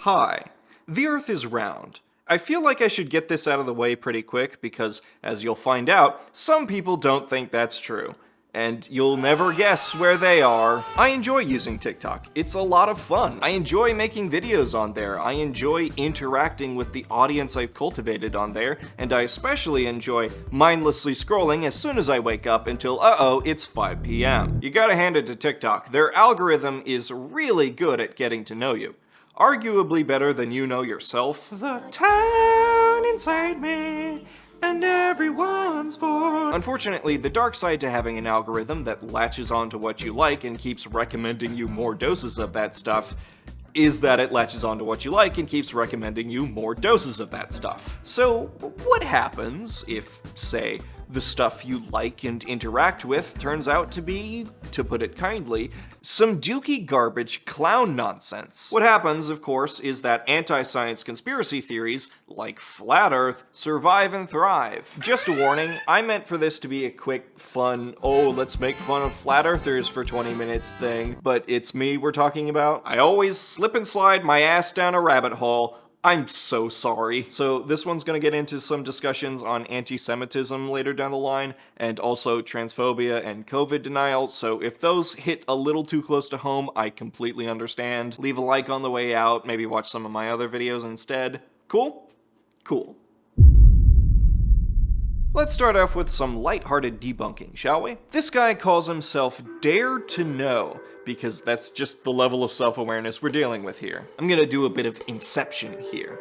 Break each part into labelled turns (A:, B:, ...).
A: Hi, the Earth is round. I feel like I should get this out of the way pretty quick because, as you'll find out, some people don't think that's true. And you'll never guess where they are. I enjoy using TikTok. It's a lot of fun. I enjoy making videos on there. I enjoy interacting with the audience I've cultivated on there, and I especially enjoy mindlessly scrolling as soon as I wake up until, it's 5 p.m. You gotta hand it to TikTok. Their algorithm is really good at getting to know you. Arguably better than you know yourself. The town inside me, and everyone's for. Unfortunately, the dark side to having an algorithm that latches onto what you like and keeps recommending you more doses of that stuff is that it latches onto what you like and keeps recommending you more doses of that stuff. So, what happens if, say, the stuff you like and interact with turns out to be, to put it kindly, some dookie garbage clown nonsense? What happens, of course, is that anti-science conspiracy theories, like Flat Earth, survive and thrive. Just a warning, I meant for this to be a quick, fun, let's make fun of Flat Earthers for 20 minutes thing, but it's me we're talking about. I always slip and slide my ass down a rabbit hole. I'm so sorry. So this one's gonna get into some discussions on anti-Semitism later down the line, and also transphobia and COVID denial, so if those hit a little too close to home, I completely understand. Leave a like on the way out, maybe watch some of my other videos instead. Cool? Cool. Let's start off with some lighthearted debunking, shall we? This guy calls himself Dare to Know, because that's just the level of self-awareness we're dealing with here. I'm gonna do a bit of inception here.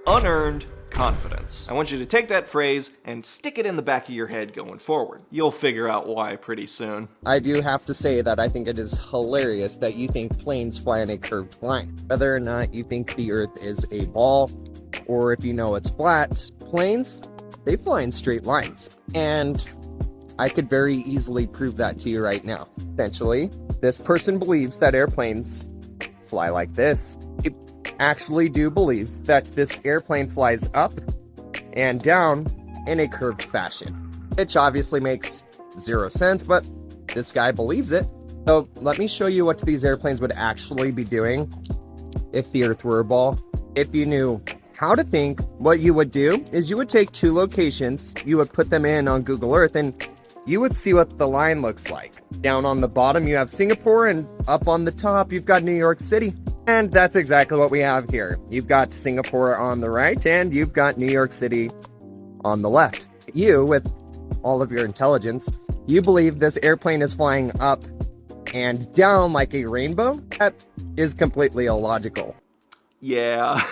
A: Unearned confidence. I want you to take that phrase and stick it in the back of your head going forward. You'll figure out why pretty soon.
B: I do have to say that I think it is hilarious that you think planes fly in a curved line. Whether or not you think the Earth is a ball, or if you know it's flat, planes, they fly in straight lines. And I could very easily prove that to you right now. Essentially, this person believes that airplanes fly like this. I actually do believe that this airplane flies up and down in a curved fashion, which obviously makes zero sense, but this guy believes it. So let me show you what these airplanes would actually be doing if the Earth were a ball. If you knew how to think, what you would do is you would take two locations, you would put them in on Google Earth, and you would see what the line looks like. Down on the bottom, you have Singapore, and up on the top, you've got New York City. And that's exactly what we have here. You've got Singapore on the right, and you've got New York City on the left. You, with all of your intelligence, you believe this airplane is flying up and down like a rainbow? That is completely illogical.
A: Yeah.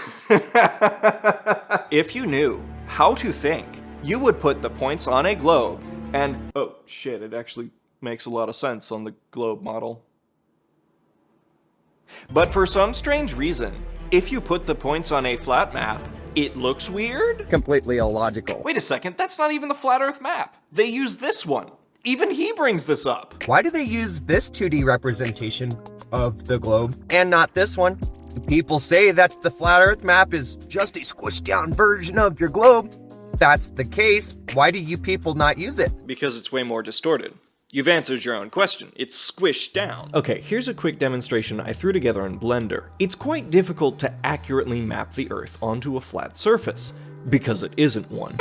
A: If you knew how to think, you would put the points on a globe and, oh shit, it actually makes a lot of sense on the globe model. But for some strange reason, if you put the points on a flat map, it looks weird?
B: Completely illogical.
A: Wait a second, that's not even the flat Earth map. They use this one. Even he brings this up.
B: Why do they use this 2D representation of the globe and not this one? People say that the flat Earth map is just a squished down version of your globe. If that's the case, why do you people not use it?
A: Because it's way more distorted. You've answered your own question. It's squished down. Okay, here's a quick demonstration I threw together in Blender. It's quite difficult to accurately map the Earth onto a flat surface, because it isn't one.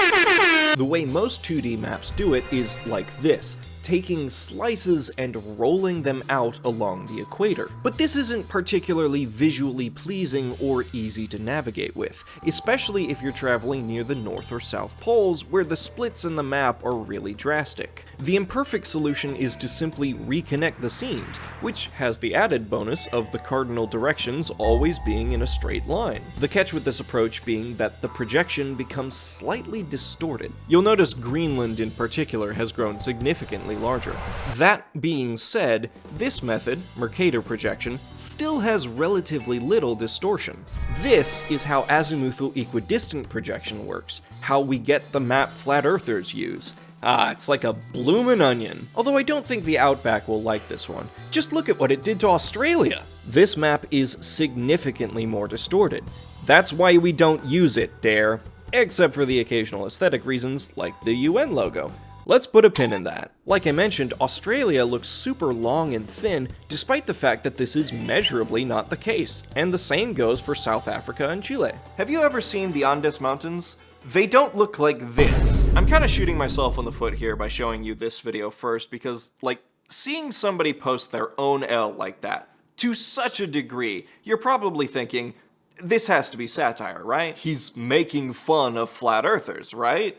A: The way most 2D maps do it is like this, taking slices and rolling them out along the equator. But this isn't particularly visually pleasing or easy to navigate with, especially if you're traveling near the North or South poles where the splits in the map are really drastic. The imperfect solution is to simply reconnect the seams, which has the added bonus of the cardinal directions always being in a straight line. The catch with this approach being that the projection becomes slightly distorted. You'll notice Greenland in particular has grown significantly larger. That being said, this method, Mercator projection, still has relatively little distortion. This is how azimuthal equidistant projection works, how we get the map flat earthers use. It's like a bloomin' onion. Although I don't think the Outback will like this one. Just look at what it did to Australia. This map is significantly more distorted. That's why we don't use it, Dare. Except for the occasional aesthetic reasons, like the UN logo. Let's put a pin in that. Like I mentioned, Australia looks super long and thin, despite the fact that this is measurably not the case. And the same goes for South Africa and Chile. Have you ever seen the Andes Mountains? They don't look like this. I'm kind of shooting myself in the foot here by showing you this video first because, like, seeing somebody post their own L like that, to such a degree, you're probably thinking, this has to be satire, right? He's making fun of flat earthers, right?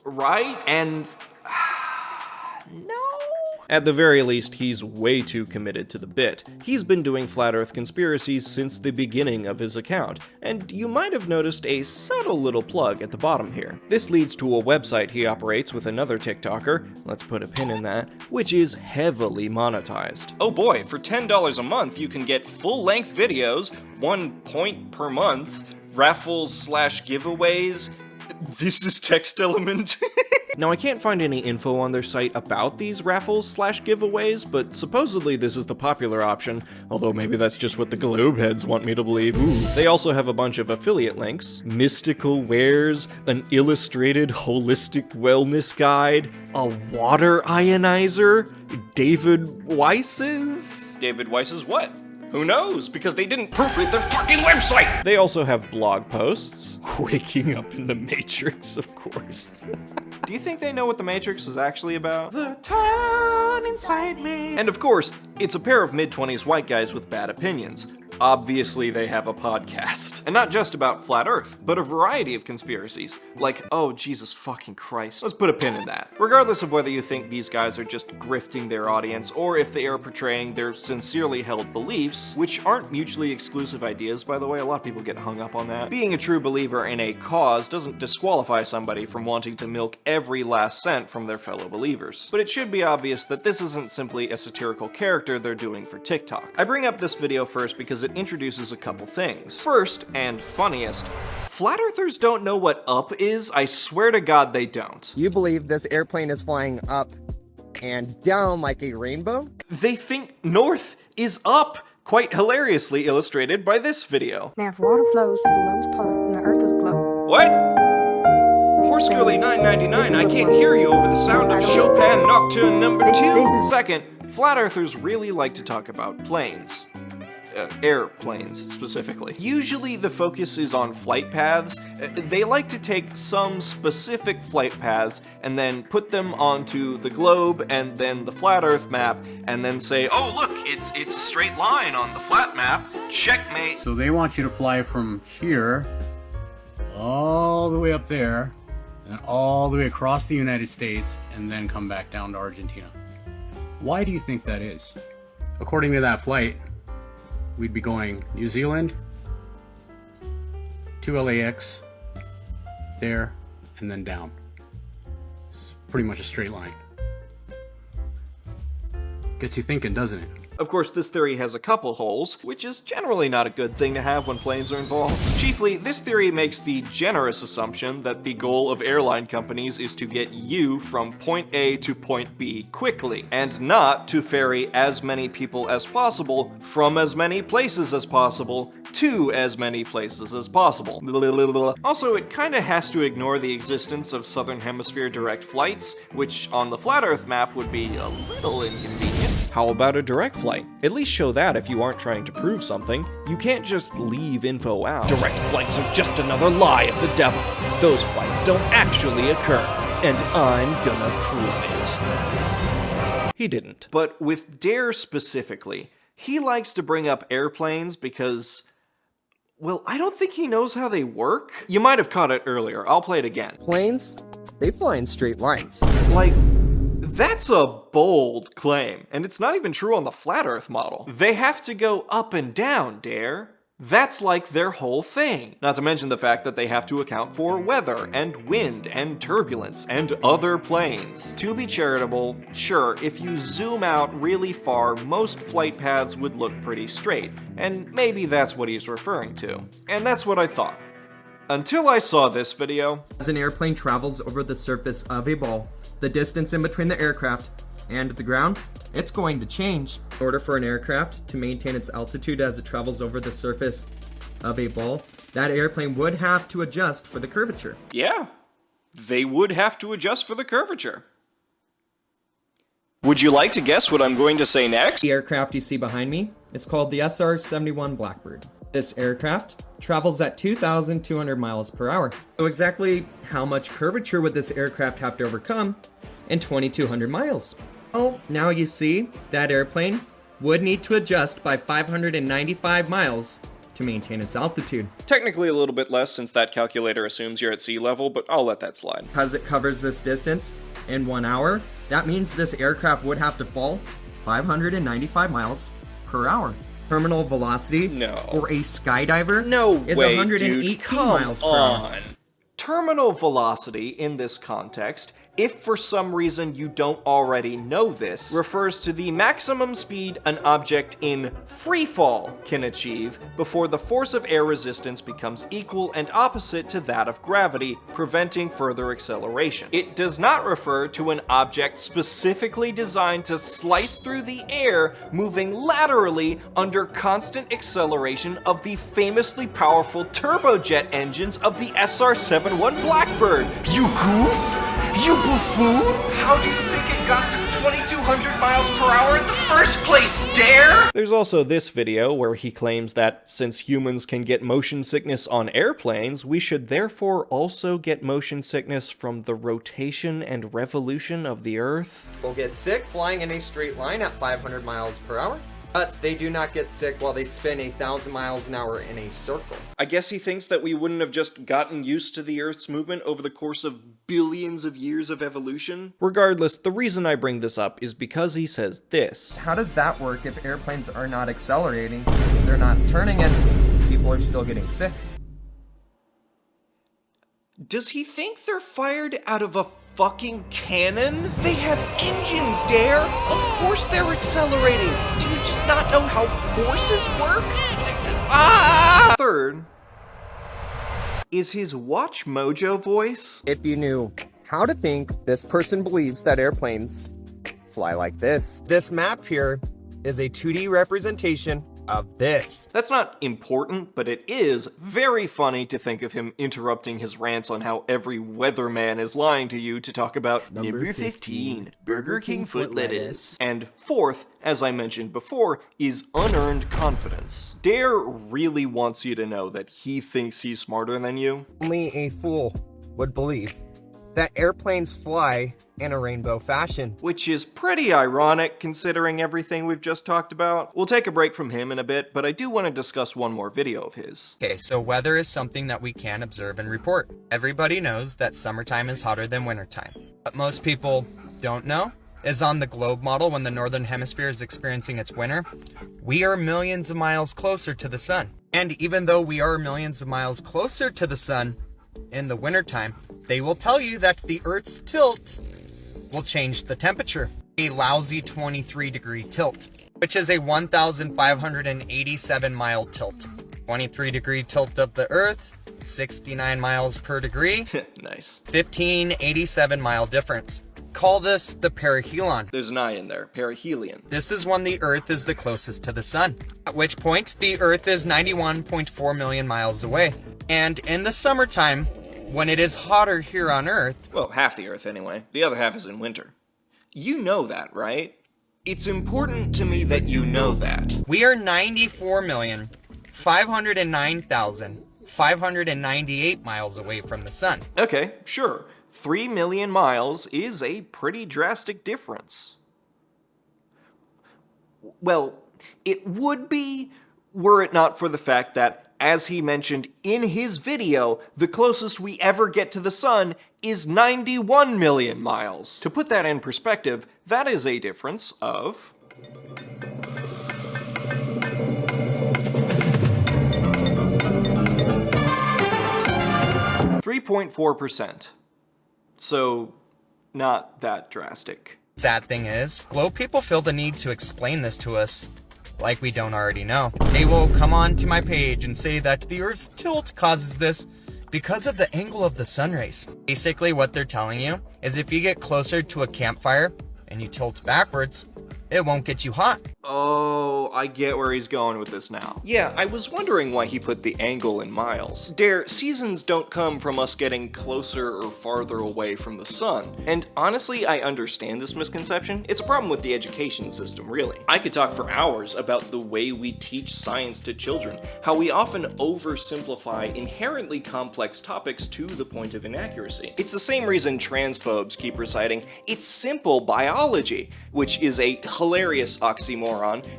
A: Right? And... no? At the very least, he's way too committed to the bit. He's been doing flat earth conspiracies since the beginning of his account, and you might have noticed a subtle little plug at the bottom here. This leads to a website he operates with another TikToker, let's put a pin in that, which is heavily monetized. Oh boy, for $10 a month you can get full-length videos, 1 point per month, raffles/giveaways. This is text element. Now, I can't find any info on their site about these raffles/giveaways, but supposedly this is the popular option, although maybe that's just what the Globe heads want me to believe. Ooh. They also have a bunch of affiliate links, mystical wares, an illustrated holistic wellness guide, a water ionizer, David Weiss's? David Weiss's what? Who knows? Because they didn't proofread their fucking website! They also have blog posts. Waking up in the Matrix, of course. Do you think they know what the Matrix is actually about? The town inside me. And of course, it's a pair of mid-20s white guys with bad opinions. Obviously they have a podcast. And not just about flat earth, but a variety of conspiracies. Like, oh Jesus fucking Christ. Let's put a pin in that. Regardless of whether you think these guys are just grifting their audience, or if they are portraying their sincerely held beliefs, which aren't mutually exclusive ideas, by the way, a lot of people get hung up on that. Being a true believer in a cause doesn't disqualify somebody from wanting to milk every last cent from their fellow believers. But it should be obvious that this isn't simply a satirical character they're doing for TikTok. I bring up this video first because it introduces a couple things. First, and funniest, flat earthers don't know what up is. I swear to God they don't.
B: You believe this airplane is flying up and down like a rainbow?
A: They think north is up, quite hilariously illustrated by this video.
C: Now if water flows to the lowest point and the earth is glow.
A: What? Horse Girlie 999, I can't hear you over the sound of Chopin Nocturne number 2. Second, flat earthers really like to talk about planes. Airplanes, specifically. Usually the focus is on flight paths. They like to take some specific flight paths and then put them onto the globe and then the flat earth map and then say, oh look, it's a straight line on the flat map, checkmate.
D: So they want you to fly from here all the way up there and all the way across the United States and then come back down to Argentina. Why do you think that is? According to that flight, we'd be going New Zealand to LAX, there, and then down. It's pretty much a straight line. Gets you thinking, doesn't it?
A: Of course, this theory has a couple holes, which is generally not a good thing to have when planes are involved. Chiefly, this theory makes the generous assumption that the goal of airline companies is to get you from point A to point B quickly, and not to ferry as many people as possible from as many places as possible to as many places as possible. Also, it kinda has to ignore the existence of Southern Hemisphere direct flights, which on the flat Earth map would be a little inconvenient. How about a direct flight? At least show that if you aren't trying to prove something. You can't just leave info out. Direct flights are just another lie of the devil. Those flights don't actually occur, and I'm gonna prove it. He didn't. But with Dare specifically, he likes to bring up airplanes because, well, I don't think he knows how they work. You might have caught it earlier. I'll play it again.
B: Planes, they fly in straight lines.
A: Like, that's a bold claim, and it's not even true on the flat Earth model. They have to go up and down, Dare. That's like their whole thing. Not to mention the fact that they have to account for weather, and wind, and turbulence, and other planes. To be charitable, sure, if you zoom out really far, most flight paths would look pretty straight, and maybe that's what he's referring to. And that's what I thought. Until I saw this video.
E: As an airplane travels over the surface of a ball, the distance in between the aircraft and the ground, it's going to change. In order for an aircraft to maintain its altitude as it travels over the surface of a ball, that airplane would have to adjust for the curvature.
A: Yeah, they would have to adjust for the curvature. Would you like to guess what I'm going to say next?
E: The aircraft you see behind me is called the SR-71 Blackbird. This aircraft travels at 2,200 miles per hour. So exactly how much curvature would this aircraft have to overcome in 2,200 miles? Well, now you see that airplane would need to adjust by 595 miles to maintain its altitude.
A: Technically a little bit less since that calculator assumes you're at sea level, but I'll let that slide.
E: Because it covers this distance in 1 hour, that means this aircraft would have to fall 595 miles per hour. Terminal velocity for a skydiver is 118 miles per hour.
A: Terminal velocity in this context, if for some reason you don't already know this, refers to the maximum speed an object in free fall can achieve before the force of air resistance becomes equal and opposite to that of gravity, preventing further acceleration. It does not refer to an object specifically designed to slice through the air, moving laterally under constant acceleration of the famously powerful turbojet engines of the SR-71 Blackbird. You goof? You buffoon! How do you think it got to 2,200 miles per hour in the first place, Dare? There's also this video where he claims that since humans can get motion sickness on airplanes, we should therefore also get motion sickness from the rotation and revolution of the Earth.
E: People get sick flying in a straight line at 500 miles per hour, but they do not get sick while they spin 1,000 miles an hour in a circle.
A: I guess he thinks that we wouldn't have just gotten used to the Earth's movement over the course of billions of years of evolution. Regardless, the reason I bring this up is because he says this.
E: How does that work if airplanes are not accelerating, they're not turning, and people are still getting sick?
A: Does he think they're fired out of a fucking cannon? They have engines, Dare! Of course they're accelerating! Do you just not know how forces work? Ah! Third is his Watch Mojo voice.
B: If you knew how to think, this person believes that airplanes fly like this. This map here is a 2D representation of this.
A: That's not important, but it is very funny to think of him interrupting his rants on how every weatherman is lying to you to talk about number 15, Burger King foot lettuce. And fourth, as I mentioned before, is unearned confidence. Dare really wants you to know that he thinks he's smarter than you.
B: Only a fool would believe that airplanes fly in a rainbow fashion.
A: Which is pretty ironic considering everything we've just talked about. We'll take a break from him in a bit, but I do want to discuss one more video of his.
E: Okay, so weather is something that we can observe and report. Everybody knows that summertime is hotter than wintertime. What most people don't know is on the globe model, when the northern hemisphere is experiencing its winter, we are millions of miles closer to the sun. And even though we are millions of miles closer to the sun in the wintertime, they will tell you that the Earth's tilt will change the temperature. A lousy 23-degree tilt, which is a 1,587 mile tilt. 23-degree tilt of the Earth, 69 miles per degree.
A: Nice.
E: 1587 mile difference. Call this the perihelion.
A: There's an I in there, perihelion.
E: This is when the Earth is the closest to the sun, at which point the Earth is 91.4 million miles away. And in the summertime, when it is hotter here on Earth...
A: Well, half the Earth anyway. The other half is in winter. You know that, right? It's important to me that you know that.
E: We are 94,509,598 miles away from the sun.
A: Okay, sure. 3 million miles is a pretty drastic difference. Well, it would be were it not for the fact that, as he mentioned in his video, the closest we ever get to the sun is 91 million miles. To put that in perspective, that is a difference of 3.4%. So, not that drastic.
E: Sad thing is, globe people feel the need to explain this to us like we don't already know. They will come on to my page and say that the Earth's tilt causes this because of the angle of the sun rays. Basically what they're telling you is if you get closer to a campfire and you tilt backwards, it won't get you hot.
A: Oh, I get where he's going with this now. Yeah, I was wondering why he put the angle in miles. Dare, seasons don't come from us getting closer or farther away from the sun. And honestly, I understand this misconception. It's a problem with the education system, really. I could talk for hours about the way we teach science to children, how we often oversimplify inherently complex topics to the point of inaccuracy. It's the same reason transphobes keep reciting, "It's simple biology," which is a hilarious oxymoron.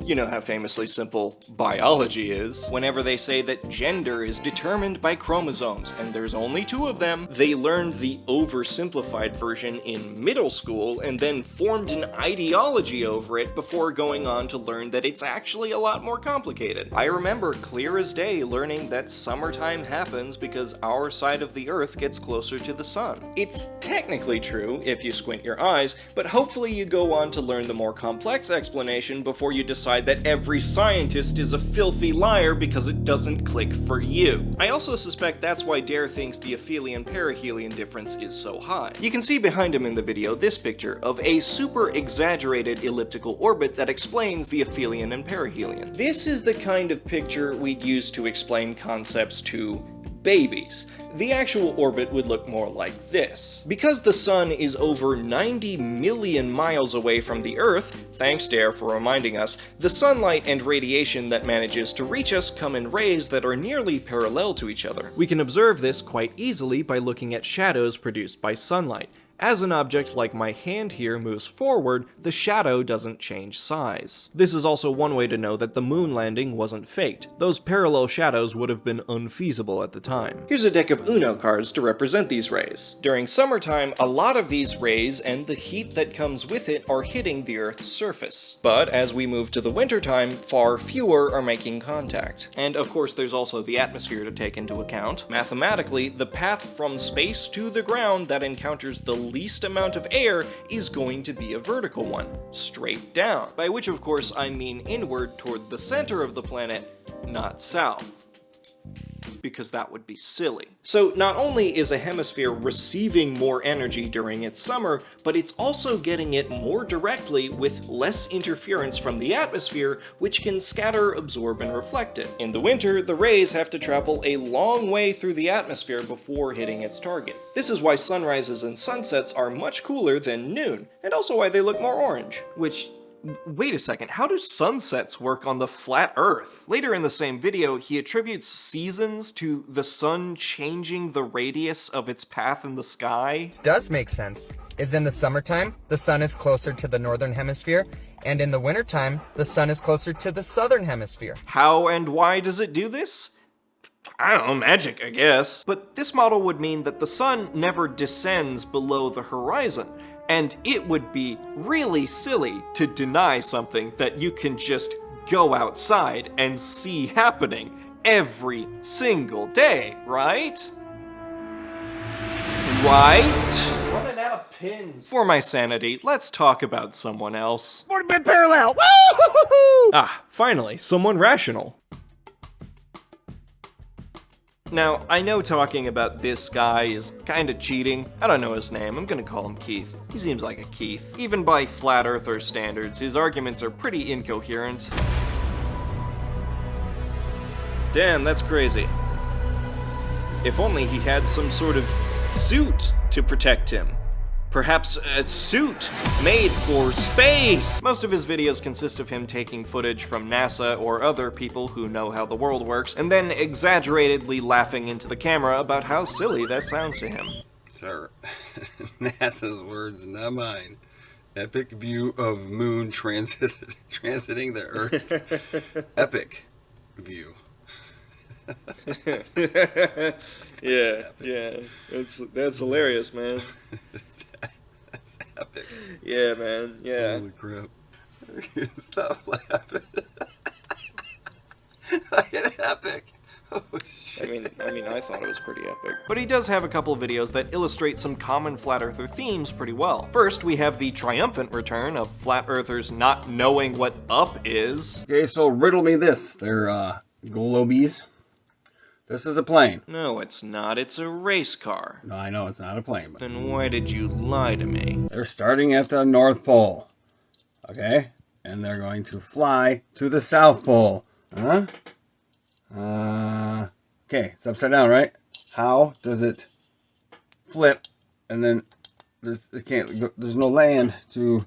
A: You know how famously simple biology is. Whenever they say that gender is determined by chromosomes and there's only 2 of them, they learned the oversimplified version in middle school and then formed an ideology over it before going on to learn that it's actually a lot more complicated. I remember clear as day learning that summertime happens because our side of the Earth gets closer to the sun. It's technically true if you squint your eyes, but hopefully you go on to learn the more complex explanation before you decide that every scientist is a filthy liar because it doesn't click for you. I also suspect that's why Dare thinks the aphelion-perihelion difference is so high. You can see behind him in the video this picture of a super exaggerated elliptical orbit that explains the aphelion and perihelion. This is the kind of picture we'd use to explain concepts to babies. The actual orbit would look more like this. Because the sun is over 90 million miles away from the Earth, thanks Dare for reminding us, the sunlight and radiation that manages to reach us come in rays that are nearly parallel to each other. We can observe this quite easily by looking at shadows produced by sunlight. As an object like my hand here moves forward, the shadow doesn't change size. This is also one way to know that the moon landing wasn't faked. Those parallel shadows would have been unfeasible at the time. Here's a deck of Uno cards to represent these rays. During summertime, a lot of these rays and the heat that comes with it are hitting the Earth's surface. But as we move to the wintertime, far fewer are making contact. And of course there's also the atmosphere to take into account. Mathematically, the path from space to the ground that encounters the least amount of air is going to be a vertical one, straight down. By which of course I mean inward toward the center of the planet, not south. Because that would be silly. So not only is a hemisphere receiving more energy during its summer, but it's also getting it more directly with less interference from the atmosphere, which can scatter, absorb, and reflect it. In the winter, the rays have to travel a long way through the atmosphere before hitting its target. This is why sunrises and sunsets are much cooler than noon, and also why they look more orange. Which, wait a second, how do sunsets work on the flat Earth? Later in the same video, he attributes seasons to the sun changing the radius of its path in the sky.
E: This does make sense. Is in the summertime, the sun is closer to the northern hemisphere, and in the wintertime, the sun is closer to the southern hemisphere.
A: How and why does it do this? I don't know, magic, I guess. But this model would mean that the sun never descends below the horizon. And it would be really silly to deny something that you can just go outside and see happening every single day, right? Right? Running out of pins. For my sanity, let's talk about someone else.
B: 40-bit parallel! Woo!
A: Ah, finally, someone rational. Now, I know talking about this guy is kinda cheating. I don't know his name, I'm gonna call him Keith. He seems like a Keith. Even by flat earther standards, his arguments are pretty incoherent. Damn, that's crazy. If only he had some sort of suit to protect him. Perhaps a suit made for space! Most of his videos consist of him taking footage from NASA or other people who know how the world works, and then exaggeratedly laughing into the camera about how silly that sounds to him.
F: Sir, NASA's words, not mine. Epic view of moon transiting the Earth. Epic view.
A: Yeah. That's hilarious, man.
F: Epic.
A: Yeah, man. Yeah.
F: Holy crap. Stop laughing. Like an epic. Oh, shit.
A: I mean, I thought it was pretty epic. But he does have a couple videos that illustrate some common flat earther themes pretty well. First, we have the triumphant return of flat earthers not knowing what up is.
G: Okay, so riddle me this. They're, globies. This is a plane.
A: No, it's not. It's a race car.
G: No, I know it's not a plane, but
A: Then why did you lie to me?
G: they're starting at the North Pole. Okay? and they're going to fly to the South Pole. Huh? Okay, it's upside down, right? How does it flip? And then there's no land to...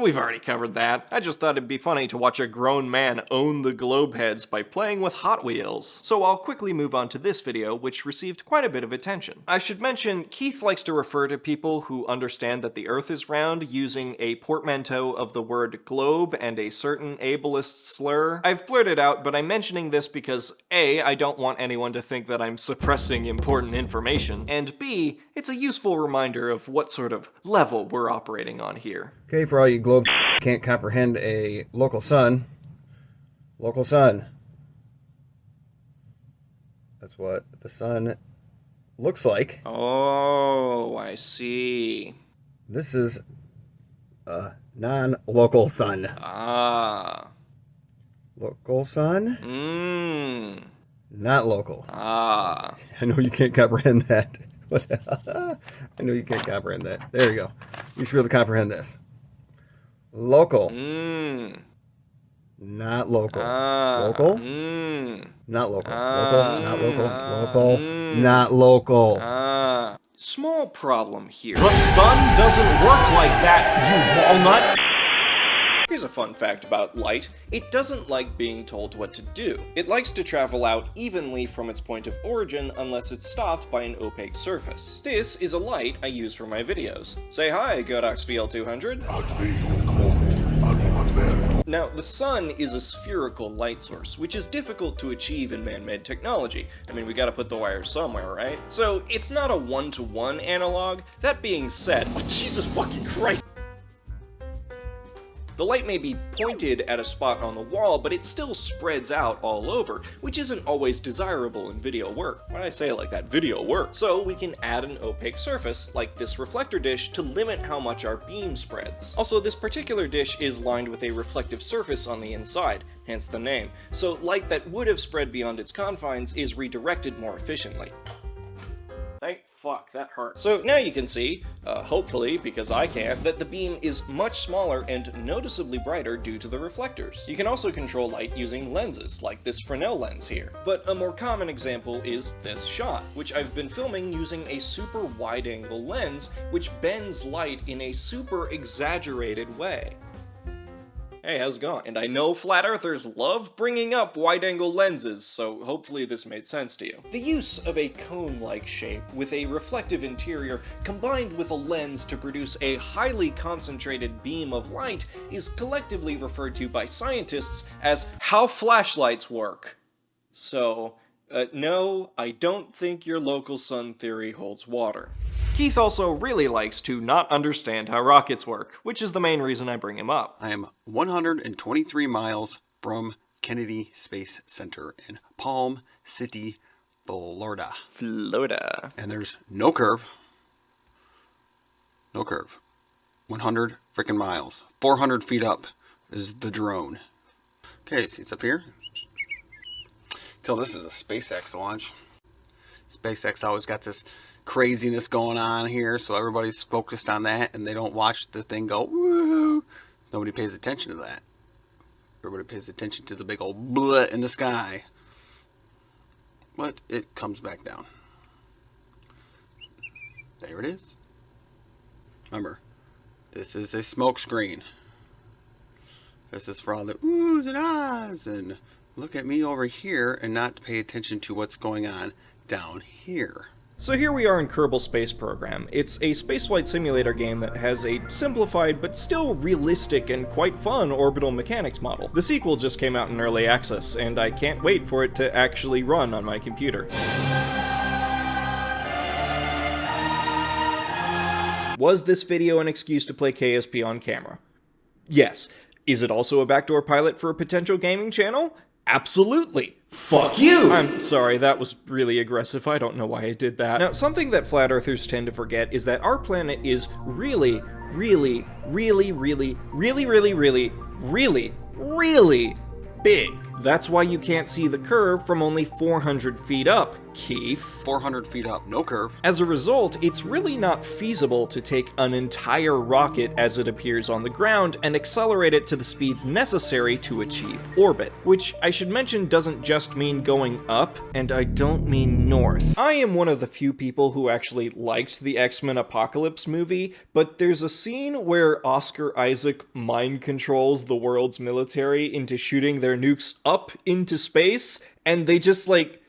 A: We've already covered that. I just thought it'd be funny to watch a grown man own the globe heads by playing with Hot Wheels. So I'll quickly move on to this video, which received quite a bit of attention. I should mention, Keith likes to refer to people who understand that the Earth is round using a portmanteau of the word globe and a certain ableist slur. I've blurted out, but I'm mentioning this because A, I don't want anyone to think that I'm suppressing important information, and B, it's a useful reminder of what sort of level we're operating on here.
G: Okay, for all you globe can't comprehend a local sun. Local sun. That's what the sun looks like.
A: Oh, I see.
G: This is a non-local sun.
A: Ah.
G: Local sun?
A: Mmm.
G: Not local.
A: Ah.
G: I know you can't comprehend that. I know you can't comprehend that. There you go. You should be able to comprehend this. Local.
A: Mmm.
G: Not local.
A: Ah.
G: Local?
A: Mmm.
G: Not local.
A: Ah.
G: Local. Not local. Local. Not local.
A: Ah. Small problem here. The sun doesn't work like that, you walnut! Here's a fun fact about light. It doesn't like being told what to do. It likes to travel out evenly from its point of origin unless it's stopped by an opaque surface. This is a light I use for my videos. Say hi, Godox VL200. Now, the sun is a spherical light source, which is difficult to achieve in man-made technology. I mean, we gotta put the wires somewhere, right? So, it's not a one-to-one analog. That being said, oh, Jesus fucking Christ! The light may be pointed at a spot on the wall, but it still spreads out all over, which isn't always desirable in video work. When I say it like that, video work. So we can add an opaque surface, like this reflector dish, to limit how much our beam spreads. Also, this particular dish is lined with a reflective surface on the inside, hence the name. So light that would have spread beyond its confines is redirected more efficiently. Thank fuck, that hurt. So now you can see, hopefully, because I can't, that the beam is much smaller and noticeably brighter due to the reflectors. You can also control light using lenses, like this Fresnel lens here. But a more common example is this shot, which I've been filming using a super wide-angle lens, which bends light in a super exaggerated way. Hey, how's it going? And I know flat earthers love bringing up wide-angle lenses, so hopefully this made sense to you. The use of a cone-like shape with a reflective interior combined with a lens to produce a highly concentrated beam of light is collectively referred to by scientists as how flashlights work. So, no, I don't think your local sun theory holds water. Keith also really likes to not understand how rockets work, which is the main reason I bring him up.
F: I am 123 miles from Kennedy Space Center in Palm City, Florida.
A: Florida.
F: And there's no curve. No curve. 100 freaking miles. 400 feet up is the drone. Okay, see it's up here. Till this is a SpaceX launch. SpaceX always got this craziness going on here, so everybody's focused on that and they don't watch the thing go woo. Nobody pays attention to that. Everybody pays attention to the big old blah in the sky. But it comes back down. There it is. Remember, this is a smoke screen. This is for all the oohs and ahs and look at me over here and not pay attention to what's going on down here.
A: So here we are in Kerbal Space Program. It's a spaceflight simulator game that has a simplified but still realistic and quite fun orbital mechanics model. The sequel just came out in early access, and I can't wait for it to actually run on my computer. Was this video an excuse to play KSP on camera? Yes. Is it also a backdoor pilot for a potential gaming channel? Absolutely. Fuck you! I'm sorry, that was really aggressive. I don't know why I did that. Now, something that flat earthers tend to forget is that our planet is really big. That's why you can't see the curve from only 400 feet up, Keith.
F: 400 feet up, no curve.
A: As a result, it's really not feasible to take an entire rocket as it appears on the ground and accelerate it to the speeds necessary to achieve orbit. Which, I should mention, doesn't just mean going up, and I don't mean north. I am one of the few people who actually liked the X-Men Apocalypse movie, but there's a scene where Oscar Isaac mind controls the world's military into shooting their nukes up into space, and they just, like,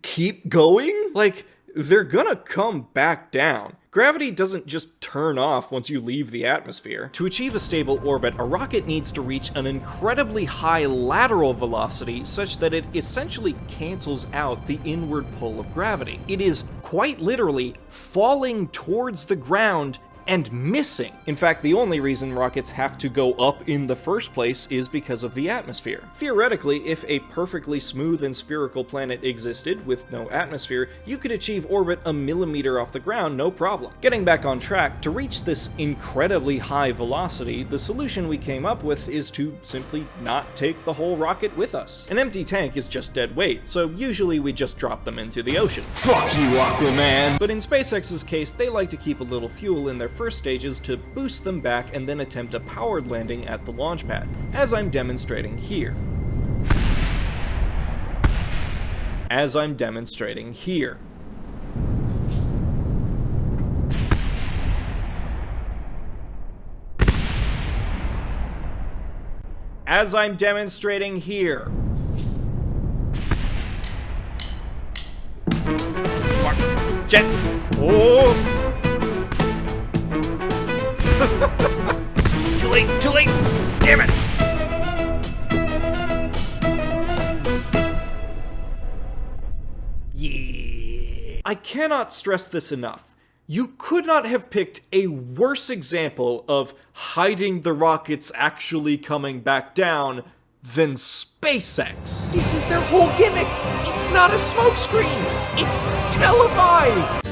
A: keep going? Like, they're gonna come back down. Gravity doesn't just turn off once you leave the atmosphere. To achieve a stable orbit, a rocket needs to reach an incredibly high lateral velocity such that it essentially cancels out the inward pull of gravity. It is quite literally falling towards the ground and missing. In fact, the only reason rockets have to go up in the first place is because of the atmosphere. Theoretically, if a perfectly smooth and spherical planet existed with no atmosphere, you could achieve orbit a millimeter off the ground, no problem. Getting back on track, to reach this incredibly high velocity, the solution we came up with is to simply not take the whole rocket with us. An empty tank is just dead weight, so usually we just drop them into the ocean. Fuck you, Aquaman! But in SpaceX's case, they like to keep a little fuel in their first stages to boost them back and then attempt a powered landing at the launch pad, as I'm demonstrating here. As I'm demonstrating here. As I'm demonstrating here. Fuck. Jet. Oh! Too late! Damn it! Yeah. I cannot stress this enough. You could not have picked a worse example of hiding the rockets actually coming back down than SpaceX. This is their whole gimmick! It's not a smokescreen! It's televised!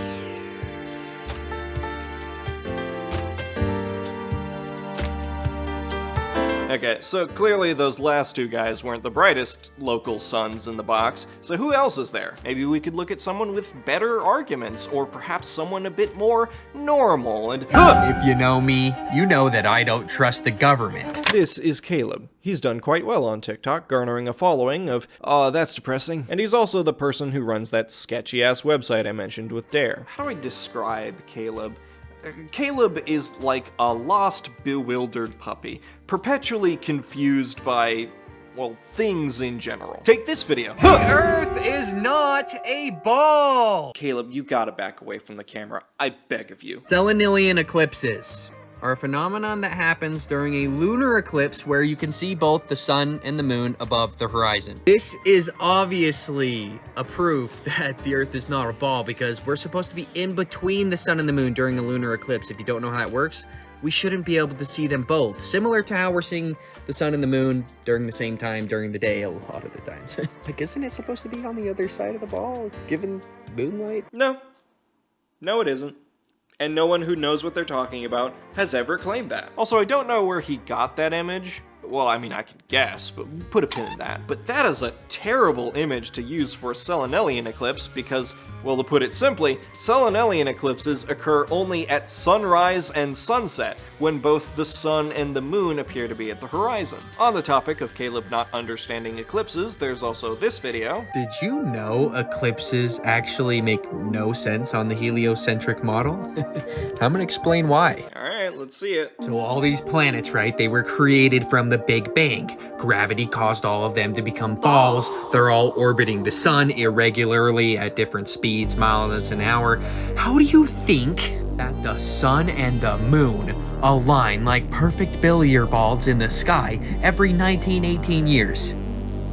A: Okay, so clearly those last two guys weren't the brightest local suns in the box, so who else is there? Maybe we could look at someone with better arguments, or perhaps someone a bit more normal and—
H: If you know me, you know that I don't trust the government.
A: This is Kaleb. He's done quite well on TikTok, garnering a following of, "Aw, that's depressing." And he's also the person who runs that sketchy-ass website I mentioned with Dare. How do I describe Kaleb? Kaleb is like a lost, bewildered puppy, perpetually confused by, well, things in general. Take this video.
H: The Earth is not a ball!
A: Kaleb, you gotta back away from the camera. I beg of you.
H: Stellanilian eclipses are a phenomenon that happens during a lunar eclipse where you can see both the sun and the moon above the horizon. This is obviously a proof that the Earth is not a ball because we're supposed to be in between the sun and the moon during a lunar eclipse. If you don't know how that works, we shouldn't be able to see them both. Similar to how we're seeing the sun and the moon during the same time during the day a lot of the times. Like, isn't it supposed to be on the other side of the ball, given moonlight?
A: No. No, it isn't. And no one who knows what they're talking about has ever claimed that. Also, I don't know where he got that image. Well, I mean, I can guess, but put a pin in that. But that is a terrible image to use for a Stellanilian eclipse because, well, to put it simply, Stellanilian eclipses occur only at sunrise and sunset, when both the sun and the moon appear to be at the horizon. On the topic of Kaleb not understanding eclipses, there's also this video.
H: Did you know eclipses actually make no sense on the heliocentric model? I'm gonna explain why.
A: Alright, let's see it.
H: So all these planets, right, they were created from the Big Bang. Gravity caused all of them to become balls. They're all orbiting the sun irregularly at different speeds, miles an hour. How do you think that the sun and the moon align like perfect billiard balls in the sky every 19-18 years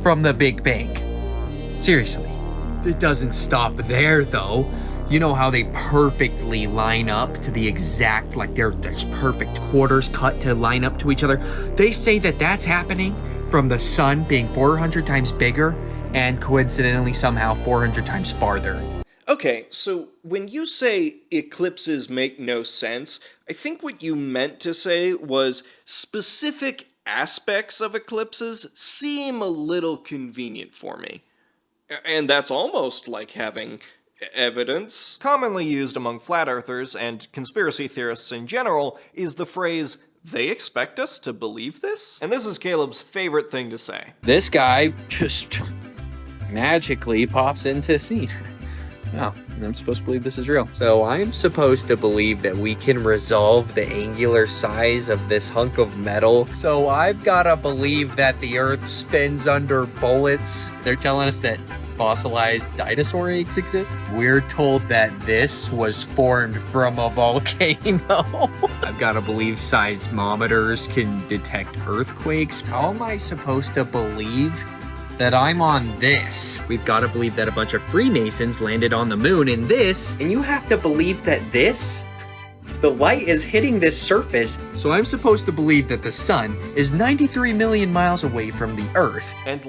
H: from the Big Bang? Seriously, it doesn't stop there though. You know how they perfectly line up to the exact, like they're just perfect quarters cut to line up to each other? They say that that's happening from the sun being 400 times bigger and coincidentally somehow 400 times farther.
A: Okay, so when you say eclipses make no sense, I think what you meant to say was specific aspects of eclipses seem a little convenient for me. And that's almost like having evidence. Commonly used among flat earthers and conspiracy theorists in general is the phrase, "They expect us to believe this?" And this is Caleb's favorite thing to say.
H: This guy just magically pops into scene. Wow, I'm supposed to believe this is real. So I'm supposed to believe that we can resolve the angular size of this hunk of metal. So I've gotta believe that the Earth spins under bullets. They're telling us that fossilized dinosaur eggs exist. We're told that this was formed from a volcano. I've gotta believe seismometers can detect earthquakes. How am I supposed to believe that I'm on this? We've got to believe that a bunch of Freemasons landed on the moon in this, and you have to believe that the light is hitting this surface. So I'm supposed to believe that the sun is 93 million miles away from the Earth.
A: And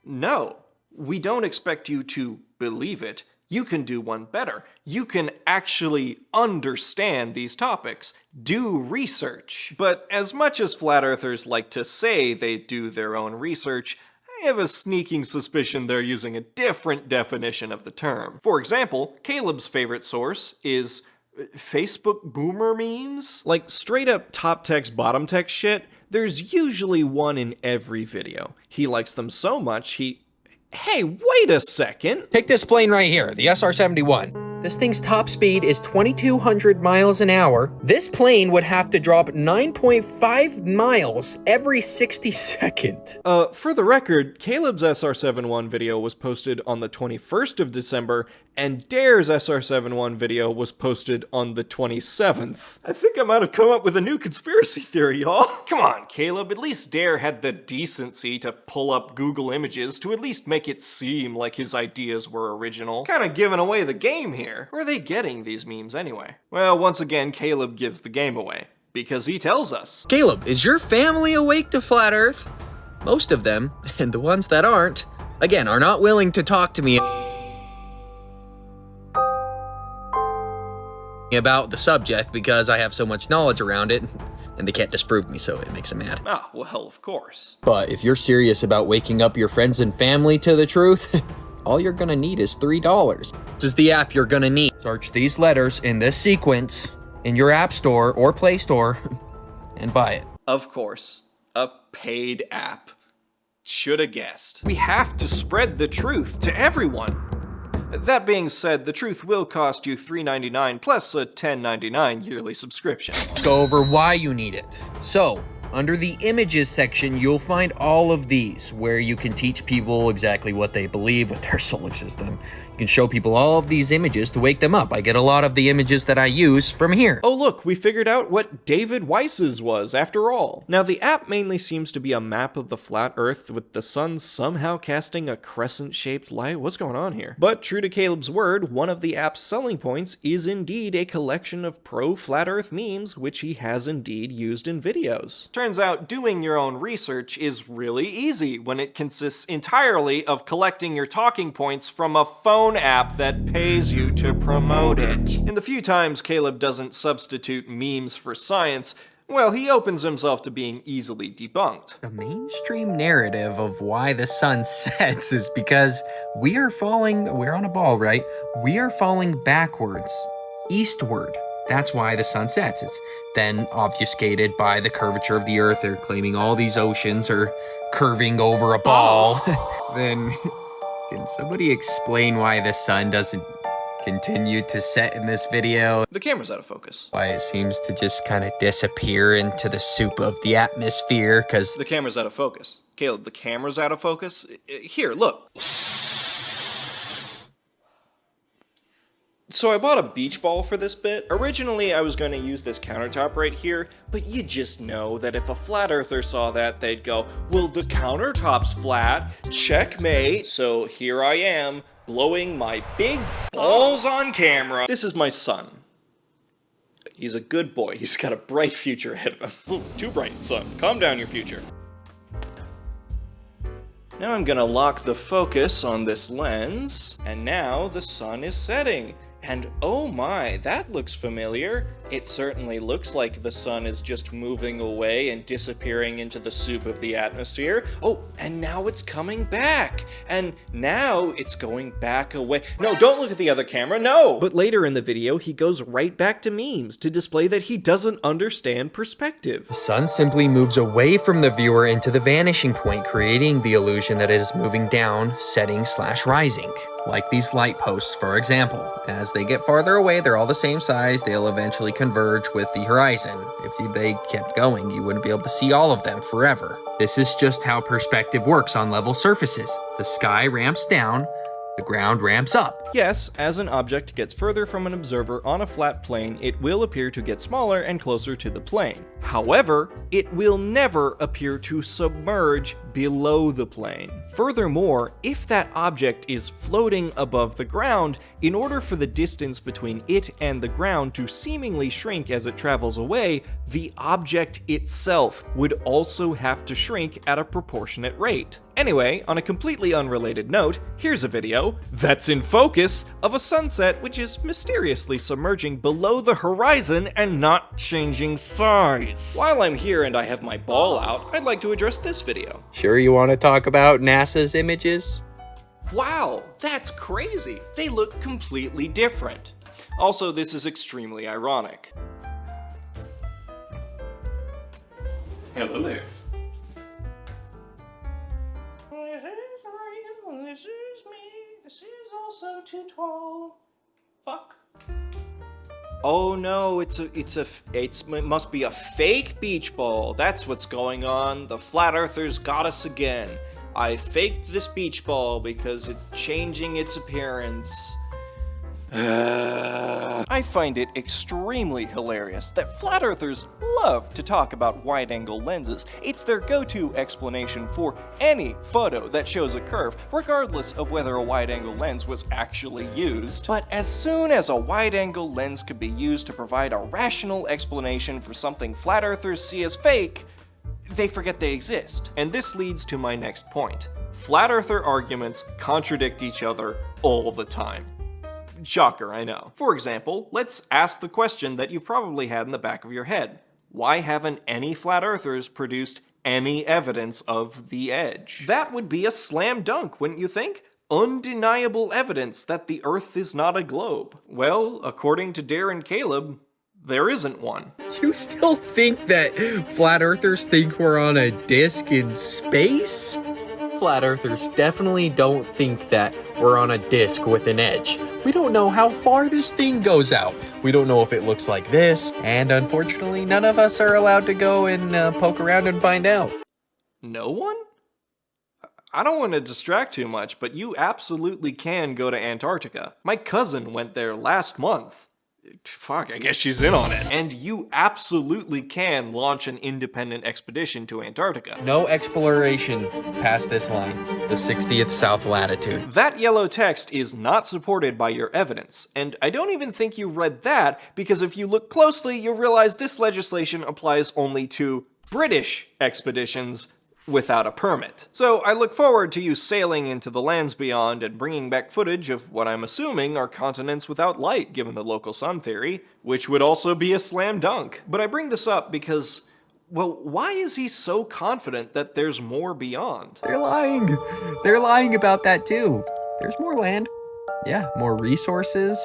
A: no, we don't expect you to believe it. You can do one better. You can actually understand these topics. Do research. But as much as flat earthers like to say they do their own research, I have a sneaking suspicion they're using a different definition of the term. For example, Caleb's favorite source is Facebook boomer memes? Like straight up top text, bottom text shit, there's usually one in every video. He likes them so much, Hey, wait a second!
H: Take this plane right here, the SR-71. This thing's top speed is 2,200 miles an hour. This plane would have to drop 9.5 miles every 60 seconds.
A: For the record, Caleb's SR-71 video was posted on the 21st of December, and Dare's SR-71 video was posted on the 27th. I think I might have come up with a new conspiracy theory, y'all. Come on, Caleb, at least Dare had the decency to pull up Google Images to at least make it seem like his ideas were original. Kinda giving away the game here. Where are they getting these memes anyway? Well, once again, Caleb gives the game away, because he tells us.
H: Caleb, is your family awake to Flat Earth? Most of them, and the ones that aren't, again, are not willing to talk to me about the subject because I have so much knowledge around it, and they can't disprove me, so it makes them mad.
A: Oh, well, of course.
H: But if you're serious about waking up your friends and family to the truth, all you're gonna need is $3. This is the app you're gonna need. Search these letters in this sequence in your app store or Play Store and buy it.
A: Of course, a paid app. Shoulda guessed. We have to spread the truth to everyone. That being said, the truth will cost you $3.99 plus a $10.99 yearly subscription.
H: Let's go over why you need it. So, under the images section, you'll find all of these, where you can teach people exactly what they believe with their solar system. You can show people all of these images to wake them up. I get a lot of the images that I use from here.
A: Oh look, we figured out what David Weiss's was after all. Now the app mainly seems to be a map of the flat earth with the sun somehow casting a crescent-shaped light. What's going on here? But true to Caleb's word, one of the app's selling points is indeed a collection of pro-flat earth memes, which he has indeed used in videos. Turns out doing your own research is really easy when it consists entirely of collecting your talking points from a phone app that pays you to promote it. In the few times Caleb doesn't substitute memes for science, well, he opens himself to being easily debunked.
H: The mainstream narrative of why the sun sets is because we're on a ball, right? We are falling backwards, eastward. That's why the sun sets. It's then obfuscated by the curvature of the earth. They're claiming all these oceans are curving over a ball. Then, can somebody explain why the sun doesn't continue to set in this video?
A: The camera's out of focus.
H: Why it seems to just kind of disappear into the soup of the atmosphere, because
A: the camera's out of focus. Caleb, the camera's out of focus? Here, look. So I bought a beach ball for this bit. Originally, I was going to use this countertop right here, but you just know that if a flat earther saw that, they'd go, well, the countertop's flat, checkmate. So here I am, blowing my big balls on camera. This is my son. He's a good boy. He's got a bright future ahead of him. Ooh, too bright, son. Calm down your future. Now I'm gonna lock the focus on this lens, and now the sun is setting. And oh my, that looks familiar. It certainly looks like the sun is just moving away and disappearing into the soup of the atmosphere. Oh, and now it's coming back. And now it's going back away. No, don't look at the other camera, no! But later in the video, he goes right back to memes to display that he doesn't understand perspective.
H: The sun simply moves away from the viewer into the vanishing point, creating the illusion that it is moving down, setting/rising. Like these light posts, for example. As they get farther away, they're all the same size, they'll eventually converge with the horizon. If they kept going, you wouldn't be able to see all of them forever. This is just how perspective works on level surfaces. The sky ramps down, the ground ramps up.
A: Yes, as an object gets further from an observer on a flat plane, it will appear to get smaller and closer to the plane. However, it will never appear to submerge below the plane. Furthermore, if that object is floating above the ground, in order for the distance between it and the ground to seemingly shrink as it travels away, the object itself would also have to shrink at a proportionate rate. Anyway, on a completely unrelated note, here's a video that's in focus of a sunset which is mysteriously submerging below the horizon and not changing size. While I'm here and I have my ball out, I'd like to address this video.
H: Sure you want to talk about NASA's images?
A: Wow, that's crazy. They look completely different. Also, this is extremely ironic. Hello there. This is me. This is also too tall. Fuck. Oh no, it must be a fake beach ball. That's what's going on. The flat earthers got us again. I faked this beach ball because it's changing its appearance. I find it extremely hilarious that flat earthers love to talk about wide-angle lenses. It's their go-to explanation for any photo that shows a curve, regardless of whether a wide-angle lens was actually used. But as soon as a wide-angle lens could be used to provide a rational explanation for something flat earthers see as fake, they forget they exist. And this leads to my next point. Flat earther arguments contradict each other all the time. Shocker, I know. For example, let's ask the question that you've probably had in the back of your head. Why haven't any flat earthers produced any evidence of the edge? That would be a slam dunk, wouldn't you think? Undeniable evidence that the Earth is not a globe. Well, according to Darren Kaleb, there isn't one.
H: You still think that flat earthers think we're on a disc in space? Flat earthers definitely don't think that we're on a disc with an edge. We don't know how far this thing goes out. We don't know if it looks like this. And unfortunately, none of us are allowed to go and poke around and find out.
A: No one? I don't want to distract too much, but you absolutely can go to Antarctica. My cousin went there last month. Fuck, I guess she's in on it. And you absolutely can launch an independent expedition to Antarctica.
H: No exploration past this line, the 60th south latitude.
A: That yellow text is not supported by your evidence, and I don't even think you read that, because if you look closely, you'll realize this legislation applies only to British expeditions without a permit. So I look forward to you sailing into the lands beyond and bringing back footage of what I'm assuming are continents without light, given the local sun theory, which would also be a slam dunk. But I bring this up because, well, why is he so confident that there's more beyond?
H: They're lying. They're lying about that too. There's more land. Yeah, more resources.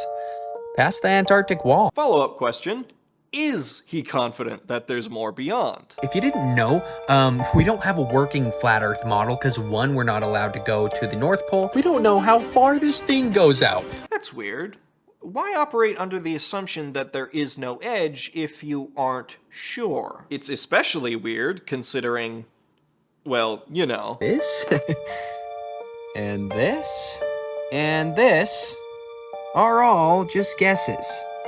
H: Past the Antarctic wall.
A: Follow-up question. Is he confident that there's more beyond?
H: If you didn't know, we don't have a working flat earth model because one, we're not allowed to go to the North Pole. We don't know how far this thing goes out.
A: That's weird. Why operate under the assumption that there is no edge if you aren't sure? It's especially weird considering, well, you know.
H: This, and this, and this are all just guesses.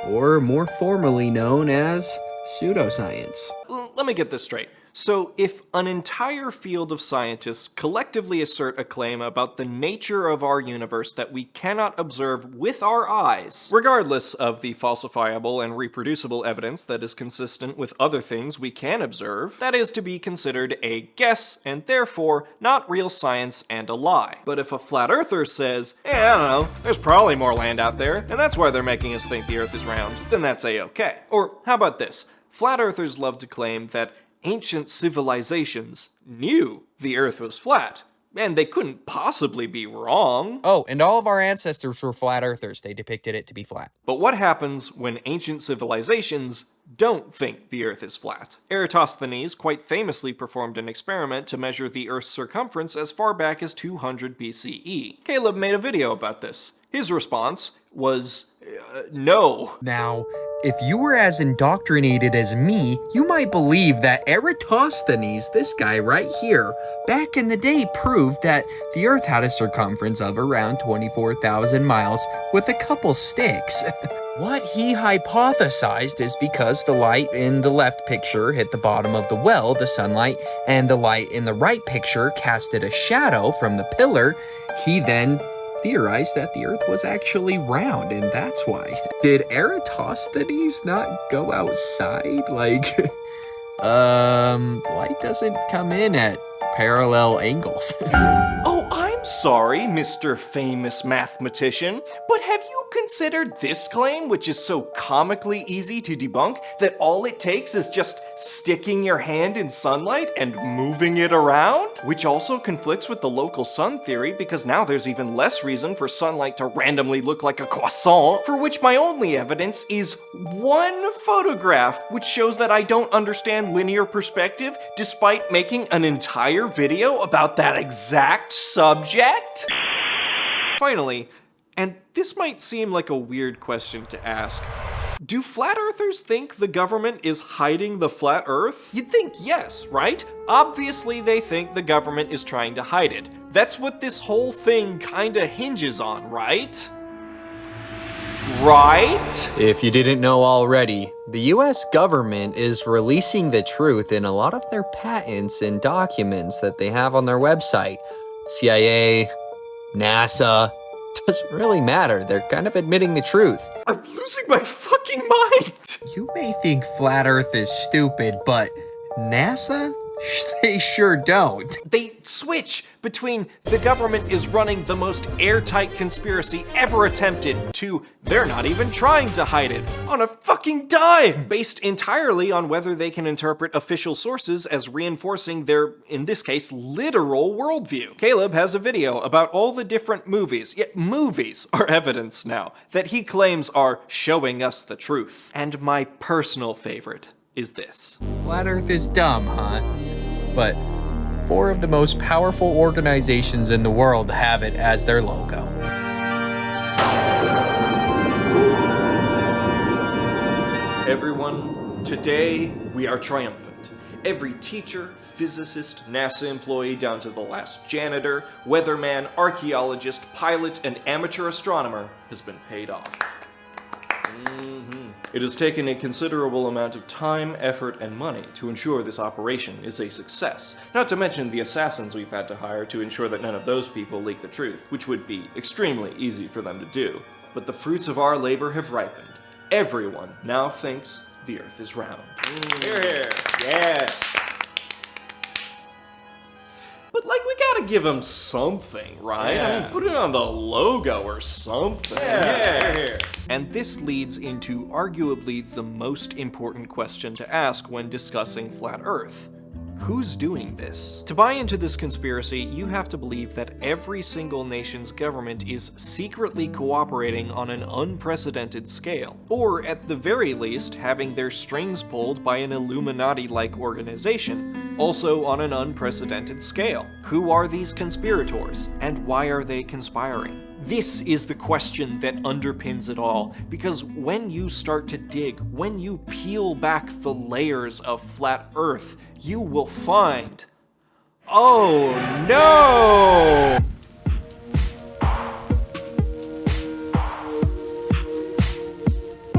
H: Or more formally known as pseudoscience.
A: Let me get this straight. So if an entire field of scientists collectively assert a claim about the nature of our universe that we cannot observe with our eyes, regardless of the falsifiable and reproducible evidence that is consistent with other things we can observe, that is to be considered a guess and therefore not real science and a lie. But if a flat earther says, I don't know, there's probably more land out there, and that's why they're making us think the Earth is round, then that's a-okay. Or how about this? Flat earthers love to claim that ancient civilizations knew the Earth was flat, and they couldn't possibly be wrong.
H: Oh, and all of our ancestors were flat earthers. They depicted it to be flat.
A: But what happens when ancient civilizations don't think the Earth is flat? Eratosthenes quite famously performed an experiment to measure the Earth's circumference as far back as 200 BCE. Kaleb made a video about this. His response was, no.
H: Now, if you were as indoctrinated as me, you might believe that Eratosthenes, this guy right here, back in the day proved that the Earth had a circumference of around 24,000 miles with a couple sticks. What he hypothesized is because the light in the left picture hit the bottom of the well, the sunlight, and the light in the right picture casted a shadow from the pillar, he then theorized that the Earth was actually round, and that's why. Did Eratosthenes not go outside? Like, light doesn't come in at parallel angles.
A: Oh, I'm sorry, Mr. Famous Mathematician, but have you considered this claim, which is so comically easy to debunk, that all it takes is just sticking your hand in sunlight and moving it around? Which also conflicts with the local sun theory, because now there's even less reason for sunlight to randomly look like a croissant, for which my only evidence is one photograph, which shows that I don't understand linear perspective, despite making an entire video about that exact subject? Finally, and this might seem like a weird question to ask, do flat earthers think the government is hiding the flat earth? You'd think yes, right? Obviously they think the government is trying to hide it. That's what this whole thing kinda hinges on, right? Right?
H: If you didn't know already, the US government is releasing the truth in a lot of their patents and documents that they have on their website. CIA, NASA, doesn't really matter. They're kind of admitting the truth.
A: I'm losing my fucking mind!
H: You may think flat Earth is stupid, but NASA? They sure don't.
A: They switch between the government is running the most airtight conspiracy ever attempted to they're not even trying to hide it on a fucking dime, based entirely on whether they can interpret official sources as reinforcing their, in this case, literal worldview. Kaleb has a video about all the different movies, yet movies are evidence now, that he claims are showing us the truth. And my personal favorite is this.
H: Flat Earth is dumb, huh? But 4 of the most powerful organizations in the world have it as their logo.
A: Everyone, today we are triumphant. Every teacher, physicist, NASA employee down to the last janitor, weatherman, archaeologist, pilot, and amateur astronomer has been paid off. It has taken a considerable amount of time, effort, and money to ensure this operation is a success. Not to mention the assassins we've had to hire to ensure that none of those people leak the truth, which would be extremely easy for them to do. But the fruits of our labor have ripened. Everyone now thinks the Earth is round. Hear, hear. Yes. But like, we gotta give them something, right?
G: Yeah.
A: I mean, put it on the logo or something. Yeah. And this leads into arguably the most important question to ask when discussing Flat Earth. Who's doing this? To buy into this conspiracy, you have to believe that every single nation's government is secretly cooperating on an unprecedented scale, or at the very least, having their strings pulled by an Illuminati-like organization, also on an unprecedented scale. Who are these conspirators, and why are they conspiring? This is the question that underpins it all, because when you start to dig, when you peel back the layers of Flat Earth, you will find... Oh no!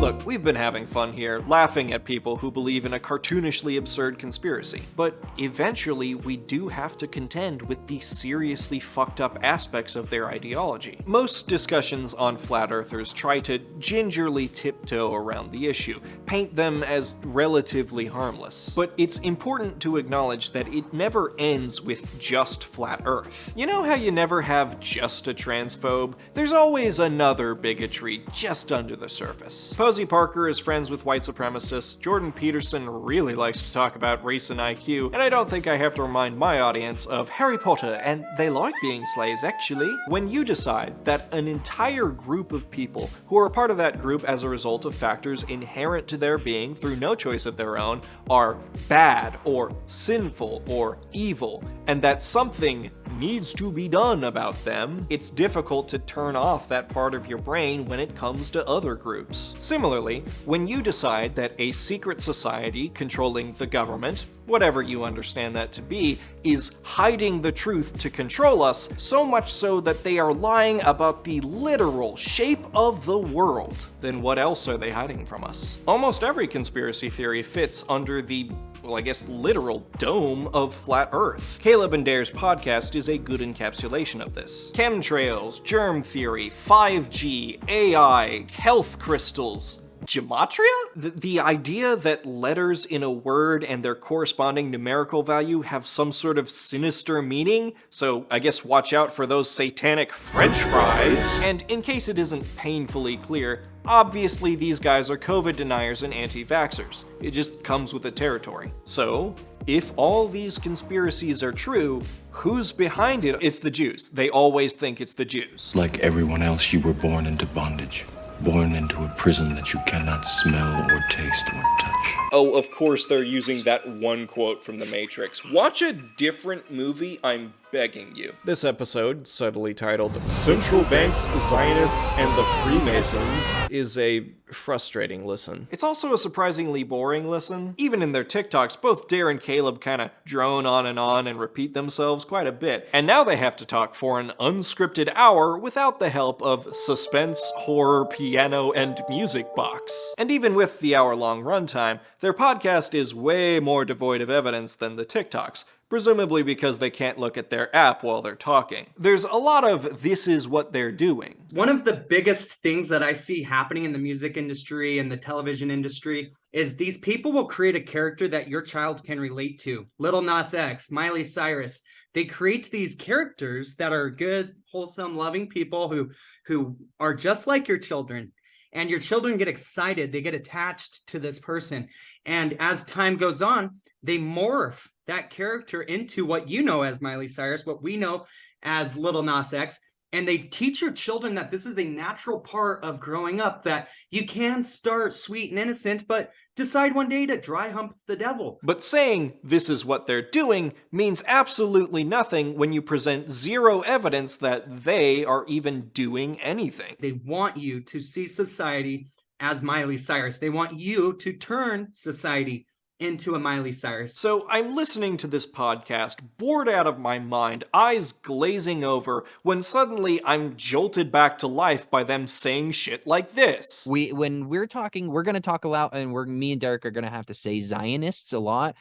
A: Look, Look, we've been having fun here, laughing at people who believe in a cartoonishly absurd conspiracy, but eventually we do have to contend with the seriously fucked up aspects of their ideology. Most discussions on flat earthers try to gingerly tiptoe around the issue, paint them as relatively harmless. But it's important to acknowledge that it never ends with just flat earth. You know how you never have just a transphobe? There's always another bigotry just under the surface. Posey Parker is friends with white supremacists, Jordan Peterson really likes to talk about race and IQ, and I don't think I have to remind my audience of Harry Potter and they like being slaves actually. When you decide that an entire group of people who are part of that group as a result of factors inherent to their being through no choice of their own are bad or sinful or evil, and that something needs to be done about them, it's difficult to turn off that part of your brain when it comes to other groups. Similarly, when you decide that a secret society controlling the government, whatever you understand that to be, is hiding the truth to control us, so much so that they are lying about the literal shape of the world, then what else are they hiding from us? Almost every conspiracy theory fits under the, well, I guess literal dome of flat Earth. Kaleb and Dare's podcast is a good encapsulation of this. Chemtrails, germ theory, 5G, AI, health crystals, gematria? The idea that letters in a word and their corresponding numerical value have some sort of sinister meaning, so I guess watch out for those satanic French fries. And in case it isn't painfully clear, obviously these guys are COVID deniers and anti-vaxxers. It just comes with the territory. So, if all these conspiracies are true, who's behind it? It's the Jews. They always think it's the Jews.
I: Like everyone else, you were born into bondage. Born into a prison that you cannot smell or taste or touch.
A: Oh, of course they're using that one quote from The Matrix. Watch a different movie, I'm begging you. This episode, subtly titled Central Banks, Zionists, and the Freemasons, is a frustrating listen. It's also a surprisingly boring listen. Even in their TikToks, both Dare and Kaleb kind of drone on and repeat themselves quite a bit. And now they have to talk for an unscripted hour without the help of suspense, horror, piano, and music box. And even with the hour-long runtime, their podcast is way more devoid of evidence than the TikToks, presumably because they can't look at their app while they're talking. There's a lot of this is what they're doing.
J: One of the biggest things that I see happening in the music industry and the television industry is these people will create a character that your child can relate to. Lil Nas X, Miley Cyrus. They create these characters that are good, wholesome, loving people who are just like your children. And your children get excited. They get attached to this person. And as time goes on, they morph that character into what you know as Miley Cyrus, what we know as Lil Nas X, and they teach your children that this is a natural part of growing up, that you can start sweet and innocent, but decide one day to dry hump the devil.
A: But saying this is what they're doing means absolutely nothing when you present zero evidence that they are even doing anything.
J: They want you to see society as Miley Cyrus. They want you to turn society into a Miley Cyrus.
A: So I'm listening to this podcast, bored out of my mind, eyes glazing over, when suddenly I'm jolted back to life by them saying shit like this.
K: When we're talking, we're going to talk a lot, and me and Derek are going to have to say Zionists a lot,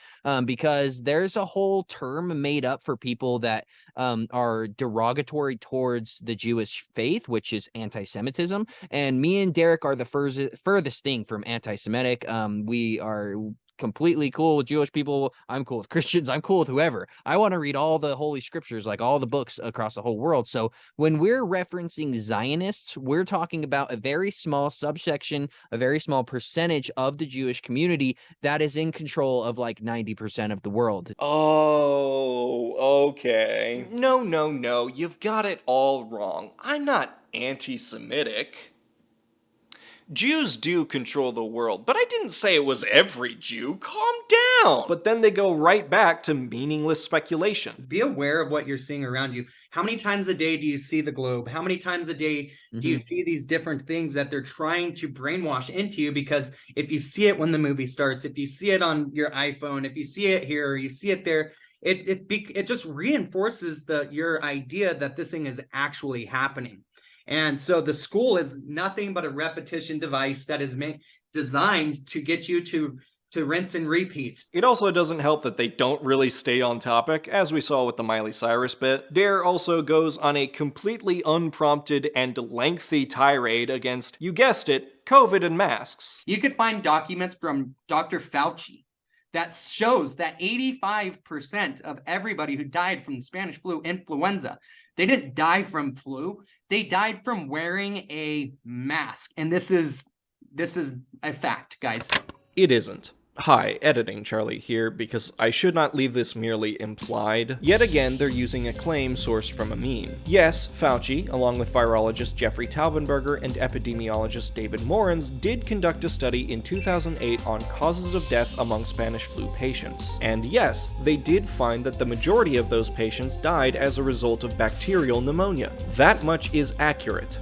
K: because there's a whole term made up for people that are derogatory towards the Jewish faith, which is anti-Semitism. And me and Derek are the furthest thing from anti-Semitic. We are completely cool with Jewish people. I'm cool with Christians. I'm cool with whoever. I want to read all the holy scriptures, like all the books across the whole world. So when we're referencing Zionists, we're talking about a very small subsection, a very small percentage of the Jewish community that is in control of like 90% of the world.
A: Oh, okay. No, you've got it all wrong. I'm not anti-Semitic. Jews do control the world, but I didn't say it was every Jew. Calm down! But then they go right back to meaningless speculation.
J: Be aware of what you're seeing around you. How many times a day do you see the globe? How many times a day do you see these different things that they're trying to brainwash into you? Because if you see it when the movie starts, if you see it on your iPhone, if you see it here, or you see it there, it just reinforces your idea that this thing is actually happening. And so the school is nothing but a repetition device that is designed to get you to rinse and repeat.
A: It also doesn't help that they don't really stay on topic, as we saw with the Miley Cyrus bit. Dare also goes on a completely unprompted and lengthy tirade against, you guessed it, COVID and masks.
J: You could find documents from Dr. Fauci that shows that 85% of everybody who died from the Spanish flu influenza, they didn't die from flu, they died from wearing a mask. And this is a fact, guys.
A: It isn't. Hi, editing Charlie here, because I should not leave this merely implied. Yet again, they're using a claim sourced from a meme. Yes, Fauci, along with virologist Jeffrey Taubenberger and epidemiologist David Morens, did conduct a study in 2008 on causes of death among Spanish flu patients. And yes, they did find that the majority of those patients died as a result of bacterial pneumonia. That much is accurate.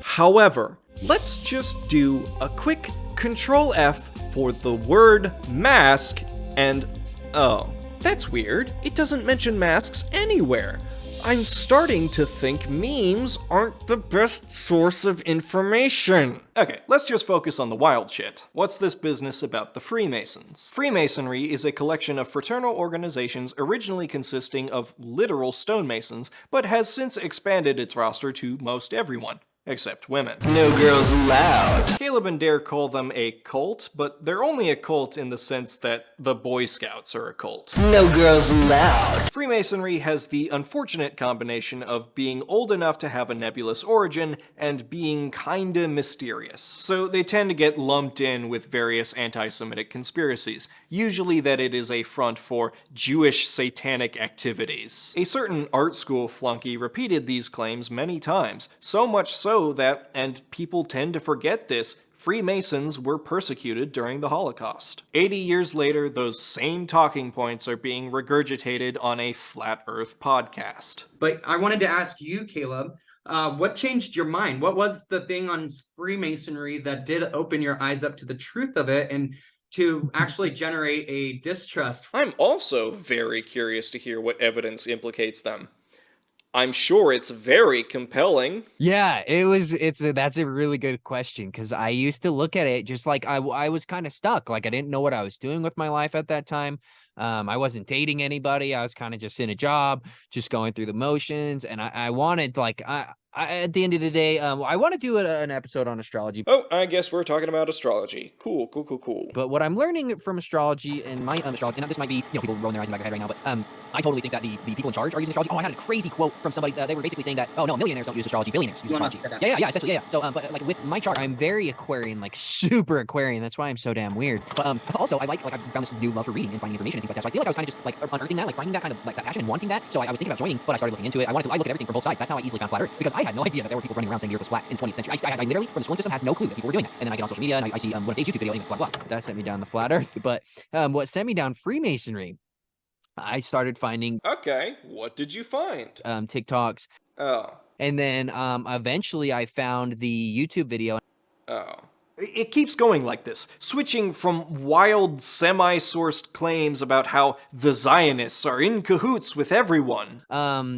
A: However, let's just do a quick Control F for the word mask and, oh, that's weird. It doesn't mention masks anywhere. I'm starting to think memes aren't the best source of information. Okay, let's just focus on the wild shit. What's this business about the Freemasons? Freemasonry is a collection of fraternal organizations originally consisting of literal stonemasons, but has since expanded its roster to most everyone. Except women. No girls allowed. Kaleb and Dare call them a cult, but they're only a cult in the sense that the Boy Scouts are a cult. No girls allowed. Freemasonry has the unfortunate combination of being old enough to have a nebulous origin and being kinda mysterious. So they tend to get lumped in with various anti-Semitic conspiracies, usually that it is a front for Jewish satanic activities. A certain art school flunky repeated these claims many times, so much so that, and people tend to forget this, Freemasons were persecuted during the Holocaust. 80 years later, those same talking points are being regurgitated on a Flat Earth podcast.
J: But I wanted to ask you, Kaleb, what changed your mind? What was the thing on Freemasonry that did open your eyes up to the truth of it and to actually generate a distrust?
A: I'm also very curious to hear what evidence implicates them. I'm sure it's very compelling.
K: Yeah, that's a really good question, because I used to look at it just like I was kind of stuck. Like I didn't know what I was doing with my life at that time. I wasn't dating anybody. I was kind of just in a job, just going through the motions. And I wanted, like, at the end of the day, I want to do an episode on astrology.
A: Oh, I guess we're talking about astrology. Cool.
K: But what I'm learning from astrology and my astrology, and this might be, people rolling their eyes in the back of their head right now, but I totally think that the people in charge are using astrology. Oh, I had a crazy quote from somebody. They were basically saying that, oh no, millionaires don't use astrology, billionaires use astrology. Yeah, essentially, yeah. So, but like with my chart, I'm very Aquarian, like super Aquarian. That's why I'm so damn weird. But also, I like I found this new love for reading and finding information and things like that. So I feel like I was kind of just like unearthing that, like finding that kind of like that passion and wanting that. So I was thinking about joining, but I started looking into it. I looked at everything from both sides. That's how I easily found Flat Earth, because I had no idea that there were people running around saying the Earth was flat in the 20th century. I literally, from the solar system, had no clue that people were doing that. And then I get on social media and I see one of Dave's YouTube video and blah blah. That sent me down the Flat Earth. But what sent me down Freemasonry, I started finding.
A: Okay, what did you find?
K: TikToks.
A: Oh.
K: And then eventually I found the YouTube video.
A: Oh. It keeps going like this, switching from wild, semi-sourced claims about how the Zionists are in cahoots with everyone.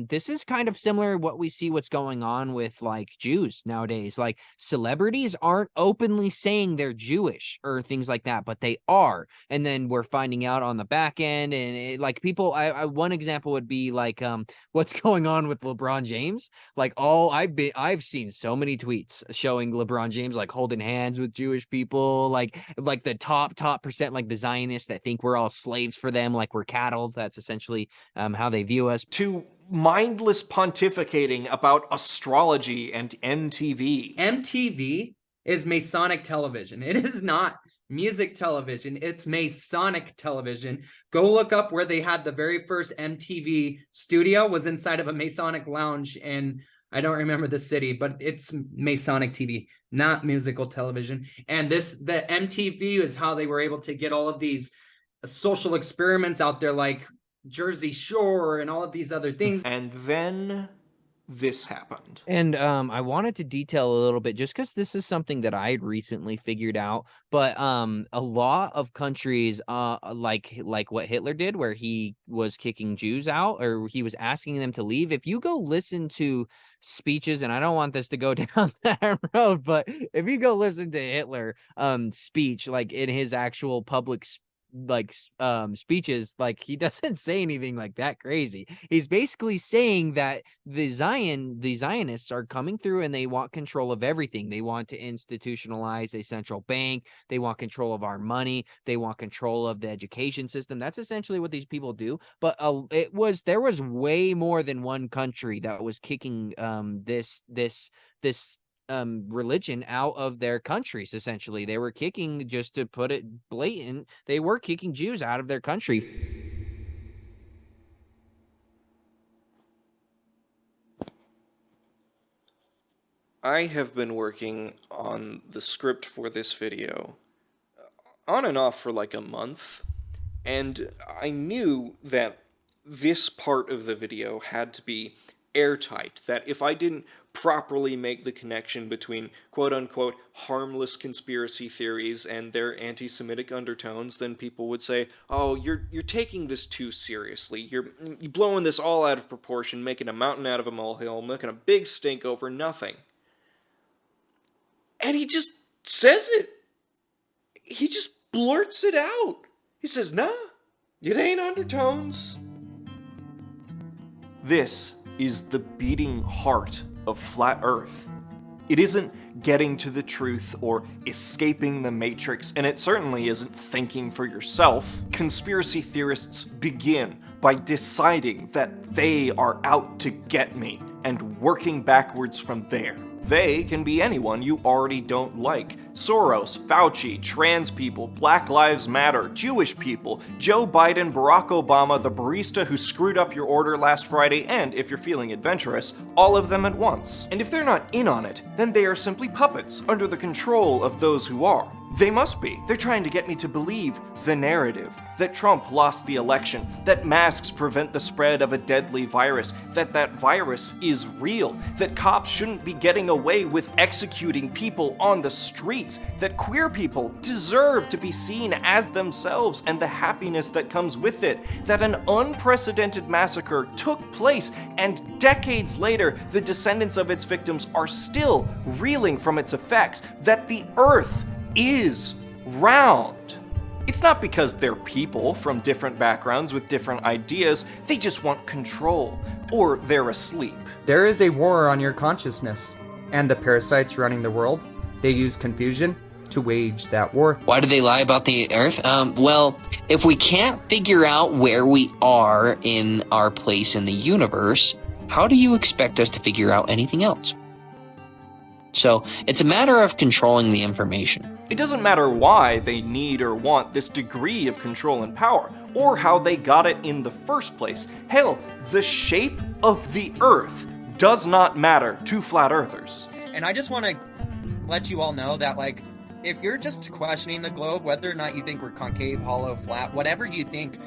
K: This is kind of similar to what we see what's going on with, like, Jews nowadays. Like, celebrities aren't openly saying they're Jewish or things like that, but they are. And then we're finding out on the back end, and like people, one example would be like, what's going on with LeBron James? Like, I've seen so many tweets showing LeBron James like holding hands with Jewish people, like the top percent, like the Zionists that think we're all slaves for them, like we're cattle. That's essentially how they view us.
A: To mindless pontificating about astrology and MTV.
J: MTV is Masonic television. It is not music television. It's Masonic television. Go look up where they had the very first MTV studio was inside of a Masonic lounge, and I don't remember the city, but it's Masonic TV, not musical television. And the MTV is how they were able to get all of these social experiments out there, like Jersey Shore and all of these other things.
A: And then this happened.
K: And I wanted to detail a little bit just because this is something that I had recently figured out. But a lot of countries, like what Hitler did, where he was kicking Jews out or he was asking them to leave. If you go listen to speeches, and I don't want this to go down that road, but if you go listen to Hitler speech, like in his actual public speeches, like he doesn't say anything like that crazy. He's basically saying that the Zionists are coming through and they want control of everything. They want to institutionalize a central bank. They want control of our money. They want control of the education system. That's essentially what these people do. But there was way more than one country that was kicking this religion out of their countries. Essentially, they were kicking, just to put it blatant, they were kicking Jews out of their country.
A: I have been working on the script for this video on and off for like a month, and I knew that this part of the video had to be airtight, that if I didn't properly make the connection between quote-unquote harmless conspiracy theories and their anti-Semitic undertones, then people would say, oh, you're taking this too seriously, you're blowing this all out of proportion, making a mountain out of a molehill, making a big stink over nothing. And he just says it. He just blurts it out. He says, nah, it ain't undertones. This is the beating heart of Flat Earth. It isn't getting to the truth or escaping the matrix, and it certainly isn't thinking for yourself. Conspiracy theorists begin by deciding that they are out to get me and working backwards from there. They can be anyone you already don't like. Soros, Fauci, trans people, Black Lives Matter, Jewish people, Joe Biden, Barack Obama, the barista who screwed up your order last Friday, and, if you're feeling adventurous, all of them at once. And if they're not in on it, then they are simply puppets under the control of those who are. They must be. They're trying to get me to believe the narrative. That Trump lost the election, that masks prevent the spread of a deadly virus, that virus is real, that cops shouldn't be getting away with executing people on the streets, that queer people deserve to be seen as themselves and the happiness that comes with it, that an unprecedented massacre took place and decades later the descendants of its victims are still reeling from its effects, that the earth is round. It's not because they're people from different backgrounds with different ideas, they just want control, or they're asleep.
L: There is a war on your consciousness, and the parasites running the world, they use confusion to wage that war.
M: Why do they lie about the Earth? Well, if we can't figure out where we are in our place in the universe, how do you expect us to figure out anything else? So, it's a matter of controlling the information.
A: It doesn't matter why they need or want this degree of control and power, or how they got it in the first place. Hell, the shape of the Earth does not matter to flat earthers.
E: And I just want to let you all know that, like, if you're just questioning the globe, whether or not you think we're concave, hollow, flat, whatever you think,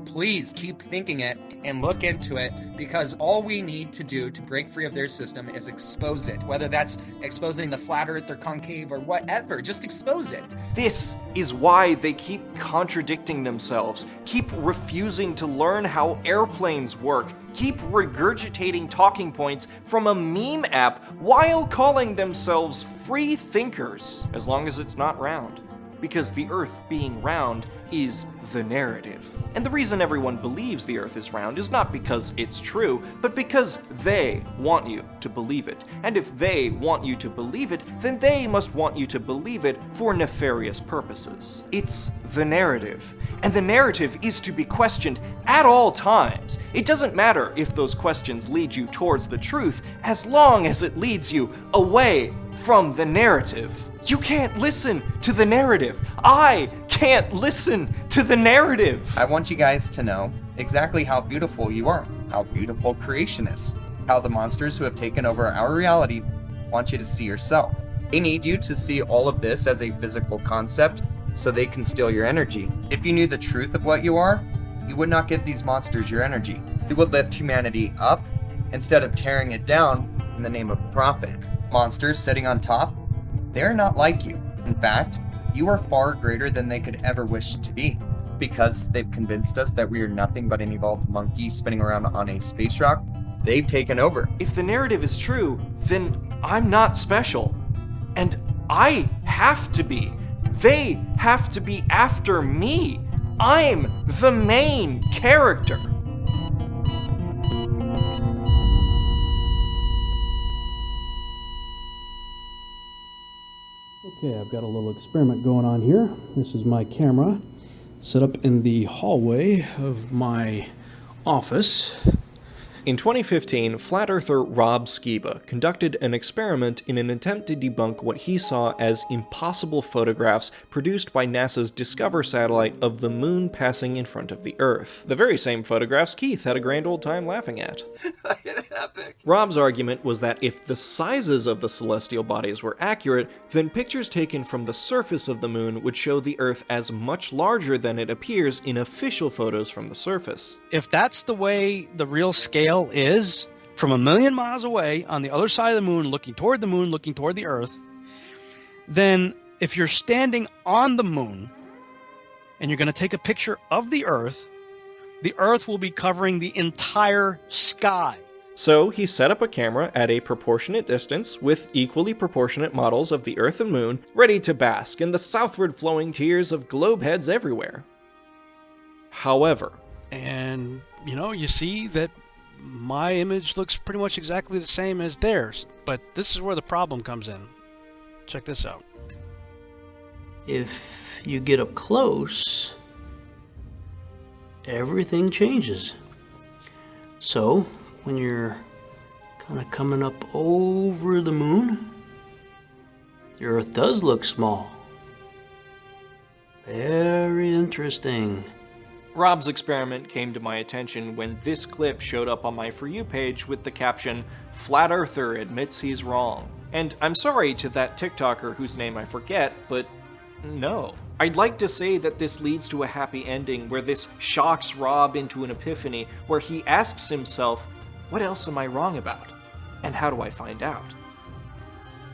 E: please keep thinking it and look into it, because all we need to do to break free of their system is expose it. Whether that's exposing the flat earth or concave or whatever, just expose it.
A: This is why they keep contradicting themselves, keep refusing to learn how airplanes work, keep regurgitating talking points from a meme app while calling themselves free thinkers, as long as it's not round. Because the Earth being round is the narrative. And the reason everyone believes the Earth is round is not because it's true, but because they want you to believe it. And if they want you to believe it, then they must want you to believe it for nefarious purposes. It's the narrative. And the narrative is to be questioned at all times. It doesn't matter if those questions lead you towards the truth, as long as it leads you away from the narrative. You can't listen to the narrative. I can't listen to the narrative.
L: I want you guys to know exactly how beautiful you are, how beautiful creation is, how the monsters who have taken over our reality want you to see yourself. They need you to see all of this as a physical concept so they can steal your energy. If you knew the truth of what you are, you would not give these monsters your energy. You would lift humanity up instead of tearing it down in the name of profit. Monsters sitting on top, they're not like you. In fact, you are far greater than they could ever wish to be, because they've convinced us that we are nothing but an evolved monkey spinning around on a space rock. They've taken over.
A: If the narrative is true, then I'm not special. And I have to be. They have to be after me. I'm the main character.
N: Okay, I've got a little experiment going on here. This is my camera set up in the hallway of my office.
A: In 2015, flat earther Rob Skiba conducted an experiment in an attempt to debunk what he saw as impossible photographs produced by NASA's Discover satellite of the moon passing in front of the Earth. The very same photographs Keith had a grand old time laughing at. Rob's argument was that if the sizes of the celestial bodies were accurate, then pictures taken from the surface of the moon would show the Earth as much larger than it appears in official photos from the surface.
O: If that's the way the real scale is, from 1,000,000 miles away on the other side of the moon, looking toward the Earth, then if you're standing on the moon and you're going to take a picture of the Earth will be covering the entire sky.
A: So he set up a camera at a proportionate distance with equally proportionate models of the Earth and Moon, ready to bask in the southward flowing tears of globe heads everywhere. However,
O: And, you see that my image looks pretty much exactly the same as theirs, but this is where the problem comes in. Check this out.
N: If you get up close, everything changes. So, when you're kind of coming up over the moon, the Earth does look small. Very interesting.
A: Rob's experiment came to my attention when this clip showed up on my For You page with the caption, "Flat Earther admits he's wrong." And I'm sorry to that TikToker whose name I forget, but no. I'd like to say that this leads to a happy ending where this shocks Rob into an epiphany where he asks himself, what else am I wrong about? And how do I find out?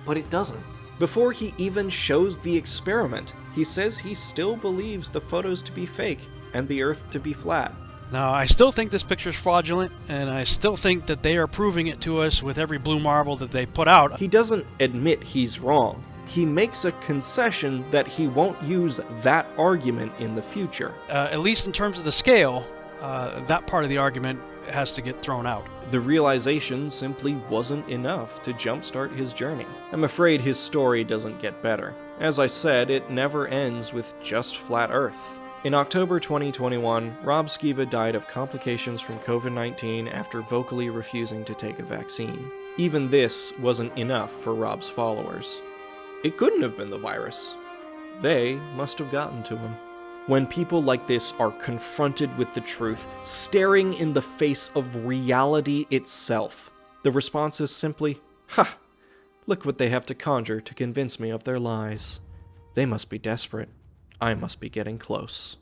A: But it doesn't. Before he even shows the experiment, he says he still believes the photos to be fake and the Earth to be flat.
O: Now, I still think this picture's fraudulent, and I still think that they are proving it to us with every blue marble that they put out.
A: He doesn't admit he's wrong. He makes a concession that he won't use that argument in the future.
O: At least in terms of the scale, that part of the argument has to get thrown out.
A: The realization simply wasn't enough to jumpstart his journey. I'm afraid his story doesn't get better. As I said, it never ends with just flat Earth. In October 2021, Rob Skiba died of complications from COVID-19 after vocally refusing to take a vaccine. Even this wasn't enough for Rob's followers. It couldn't have been the virus. They must have gotten to him. When people like this are confronted with the truth, staring in the face of reality itself, the response is simply, "Ha! Look what they have to conjure to convince me of their lies. They must be desperate. I must be getting close."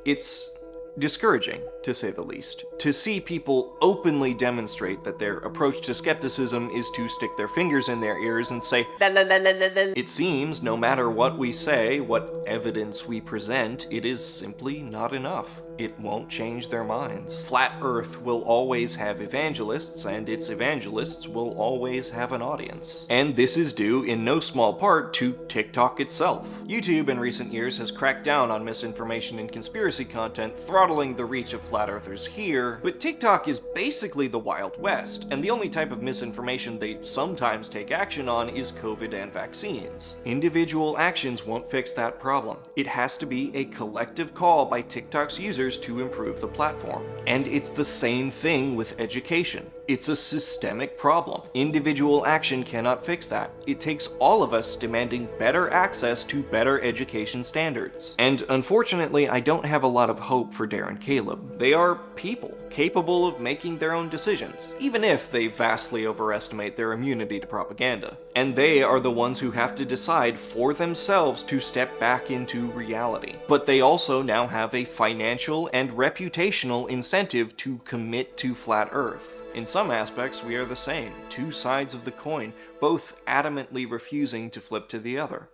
A: It's discouraging, to say the least, to see people openly demonstrate that their approach to skepticism is to stick their fingers in their ears and say, la la la la la la. It seems no matter what we say, what evidence we present, it is simply not enough. It won't change their minds. Flat Earth will always have evangelists, and its evangelists will always have an audience. And this is due in no small part to TikTok itself. YouTube in recent years has cracked down on misinformation and conspiracy content, throttling the reach of flat earthers here, but TikTok is basically the Wild West, and the only type of misinformation they sometimes take action on is COVID and vaccines. Individual actions won't fix that problem. It has to be a collective call by TikTok's users to improve the platform. And it's the same thing with education. It's a systemic problem. Individual action cannot fix that. It takes all of us demanding better access to better education standards. And unfortunately, I don't have a lot of hope for Darren and Kaleb. They are people, capable of making their own decisions, even if they vastly overestimate their immunity to propaganda. And they are the ones who have to decide for themselves to step back into reality. But they also now have a financial and reputational incentive to commit to Flat Earth. In some aspects, we are the same, two sides of the coin, both adamantly refusing to flip to the other.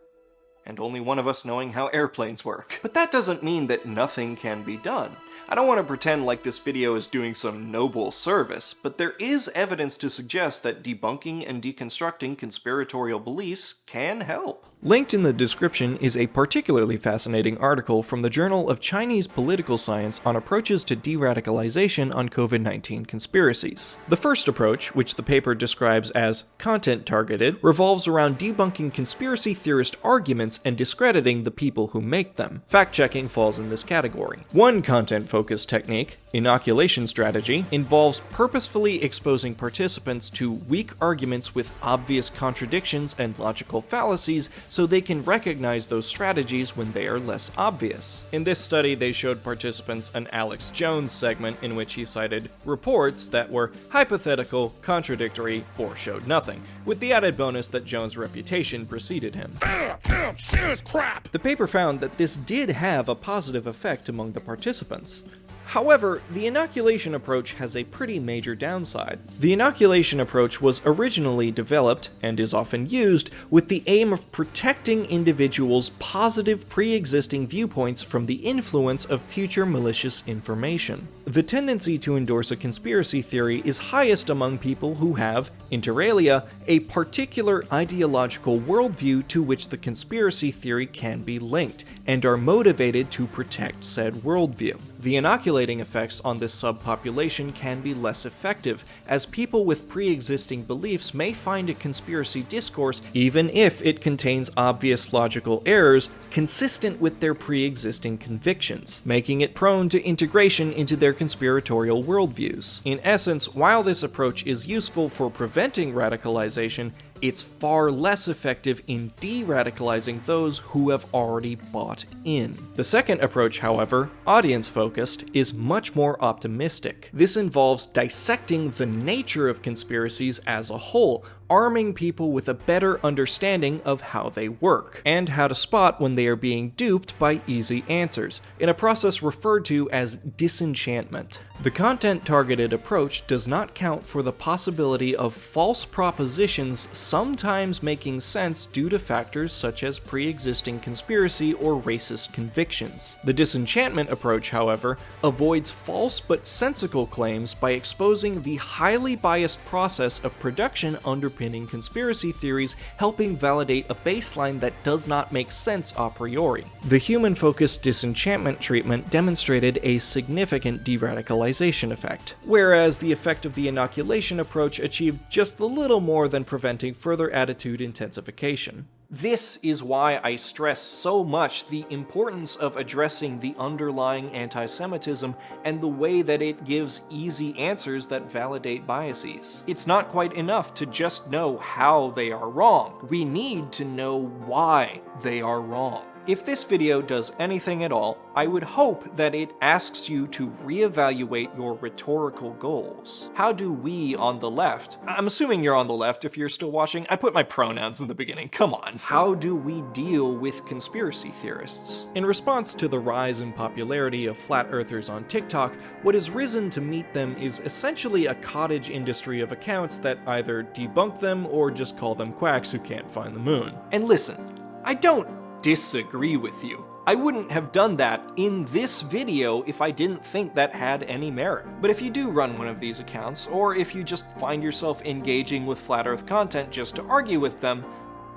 A: And only one of us knowing how airplanes work. But that doesn't mean that nothing can be done. I don't want to pretend like this video is doing some noble service, but there is evidence to suggest that debunking and deconstructing conspiratorial beliefs can help. Linked in the description is a particularly fascinating article from the Journal of Chinese Political Science on approaches to de-radicalization on COVID-19 conspiracies. The first approach, which the paper describes as content-targeted, revolves around debunking conspiracy theorist arguments and discrediting the people who make them. Fact-checking falls in this category. One content-focused technique, inoculation strategy, involves purposefully exposing participants to weak arguments with obvious contradictions and logical fallacies so they can recognize those strategies when they are less obvious. In this study, they showed participants an Alex Jones segment in which he cited reports that were hypothetical, contradictory, or showed nothing, with the added bonus that Jones' reputation preceded him. The paper found that this did have a positive effect among the participants. However, the inoculation approach has a pretty major downside. The inoculation approach was originally developed, and is often used, with the aim of protecting individuals' positive pre-existing viewpoints from the influence of future malicious information. The tendency to endorse a conspiracy theory is highest among people who have, inter alia, a particular ideological worldview to which the conspiracy theory can be linked, and are motivated to protect said worldview. The inoculating effects on this subpopulation can be less effective, as people with pre-existing beliefs may find a conspiracy discourse, even if it contains obvious logical errors, consistent with their pre-existing convictions, making it prone to integration into their conspiratorial worldviews. In essence, while this approach is useful for preventing radicalization, it's far less effective in de-radicalizing those who have already bought in. The second approach, however, audience-focused, is much more optimistic. This involves dissecting the nature of conspiracies as a whole, arming people with a better understanding of how they work, and how to spot when they are being duped by easy answers, in a process referred to as disenchantment. The content-targeted approach does not count for the possibility of false propositions sometimes making sense due to factors such as pre-existing conspiracy or racist convictions. The disenchantment approach, however, avoids false but sensical claims by exposing the highly biased process of production underpinning conspiracy theories, helping validate a baseline that does not make sense a priori. The human-focused disenchantment treatment demonstrated a significant de-radicalization effect, whereas the effect of the inoculation approach achieved just a little more than preventing further attitude intensification. This is why I stress so much the importance of addressing the underlying anti-Semitism and the way that it gives easy answers that validate biases. It's not quite enough to just know how they are wrong. We need to know why they are wrong. If this video does anything at all, I would hope that it asks you to reevaluate your rhetorical goals. How do we on the left, I'm assuming you're on the left if you're still watching, I put my pronouns in the beginning, come on. How do we deal with conspiracy theorists? In response to the rise in popularity of flat earthers on TikTok, what has risen to meet them is essentially a cottage industry of accounts that either debunk them or just call them quacks who can't find the moon. And listen, I don't disagree with you. I wouldn't have done that in this video if I didn't think that had any merit. But if you do run one of these accounts, or if you just find yourself engaging with flat earth content just to argue with them,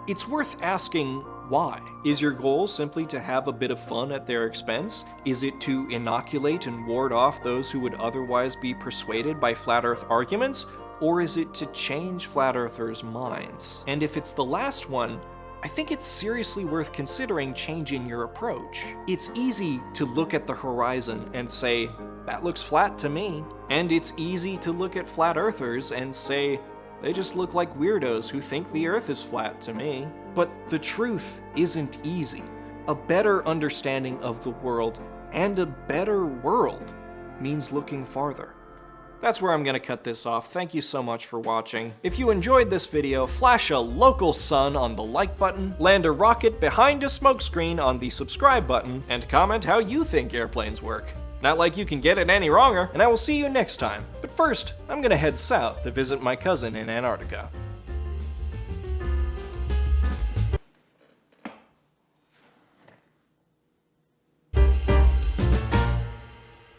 A: it's worth asking why. Is your goal simply to have a bit of fun at their expense? Is it to inoculate and ward off those who would otherwise be persuaded by flat earth arguments? Or is it to change flat earthers' minds? And if it's the last one, I think it's seriously worth considering changing your approach. It's easy to look at the horizon and say, that looks flat to me. And it's easy to look at flat earthers and say, they just look like weirdos who think the Earth is flat to me. But the truth isn't easy. A better understanding of the world and a better world means looking farther. That's where I'm gonna cut this off. Thank you so much for watching. If you enjoyed this video, flash a local sun on the like button, land a rocket behind a smokescreen on the subscribe button, and comment how you think airplanes work. Not like you can get it any wronger, and I will see you next time. But first, I'm gonna head south to visit my cousin in Antarctica.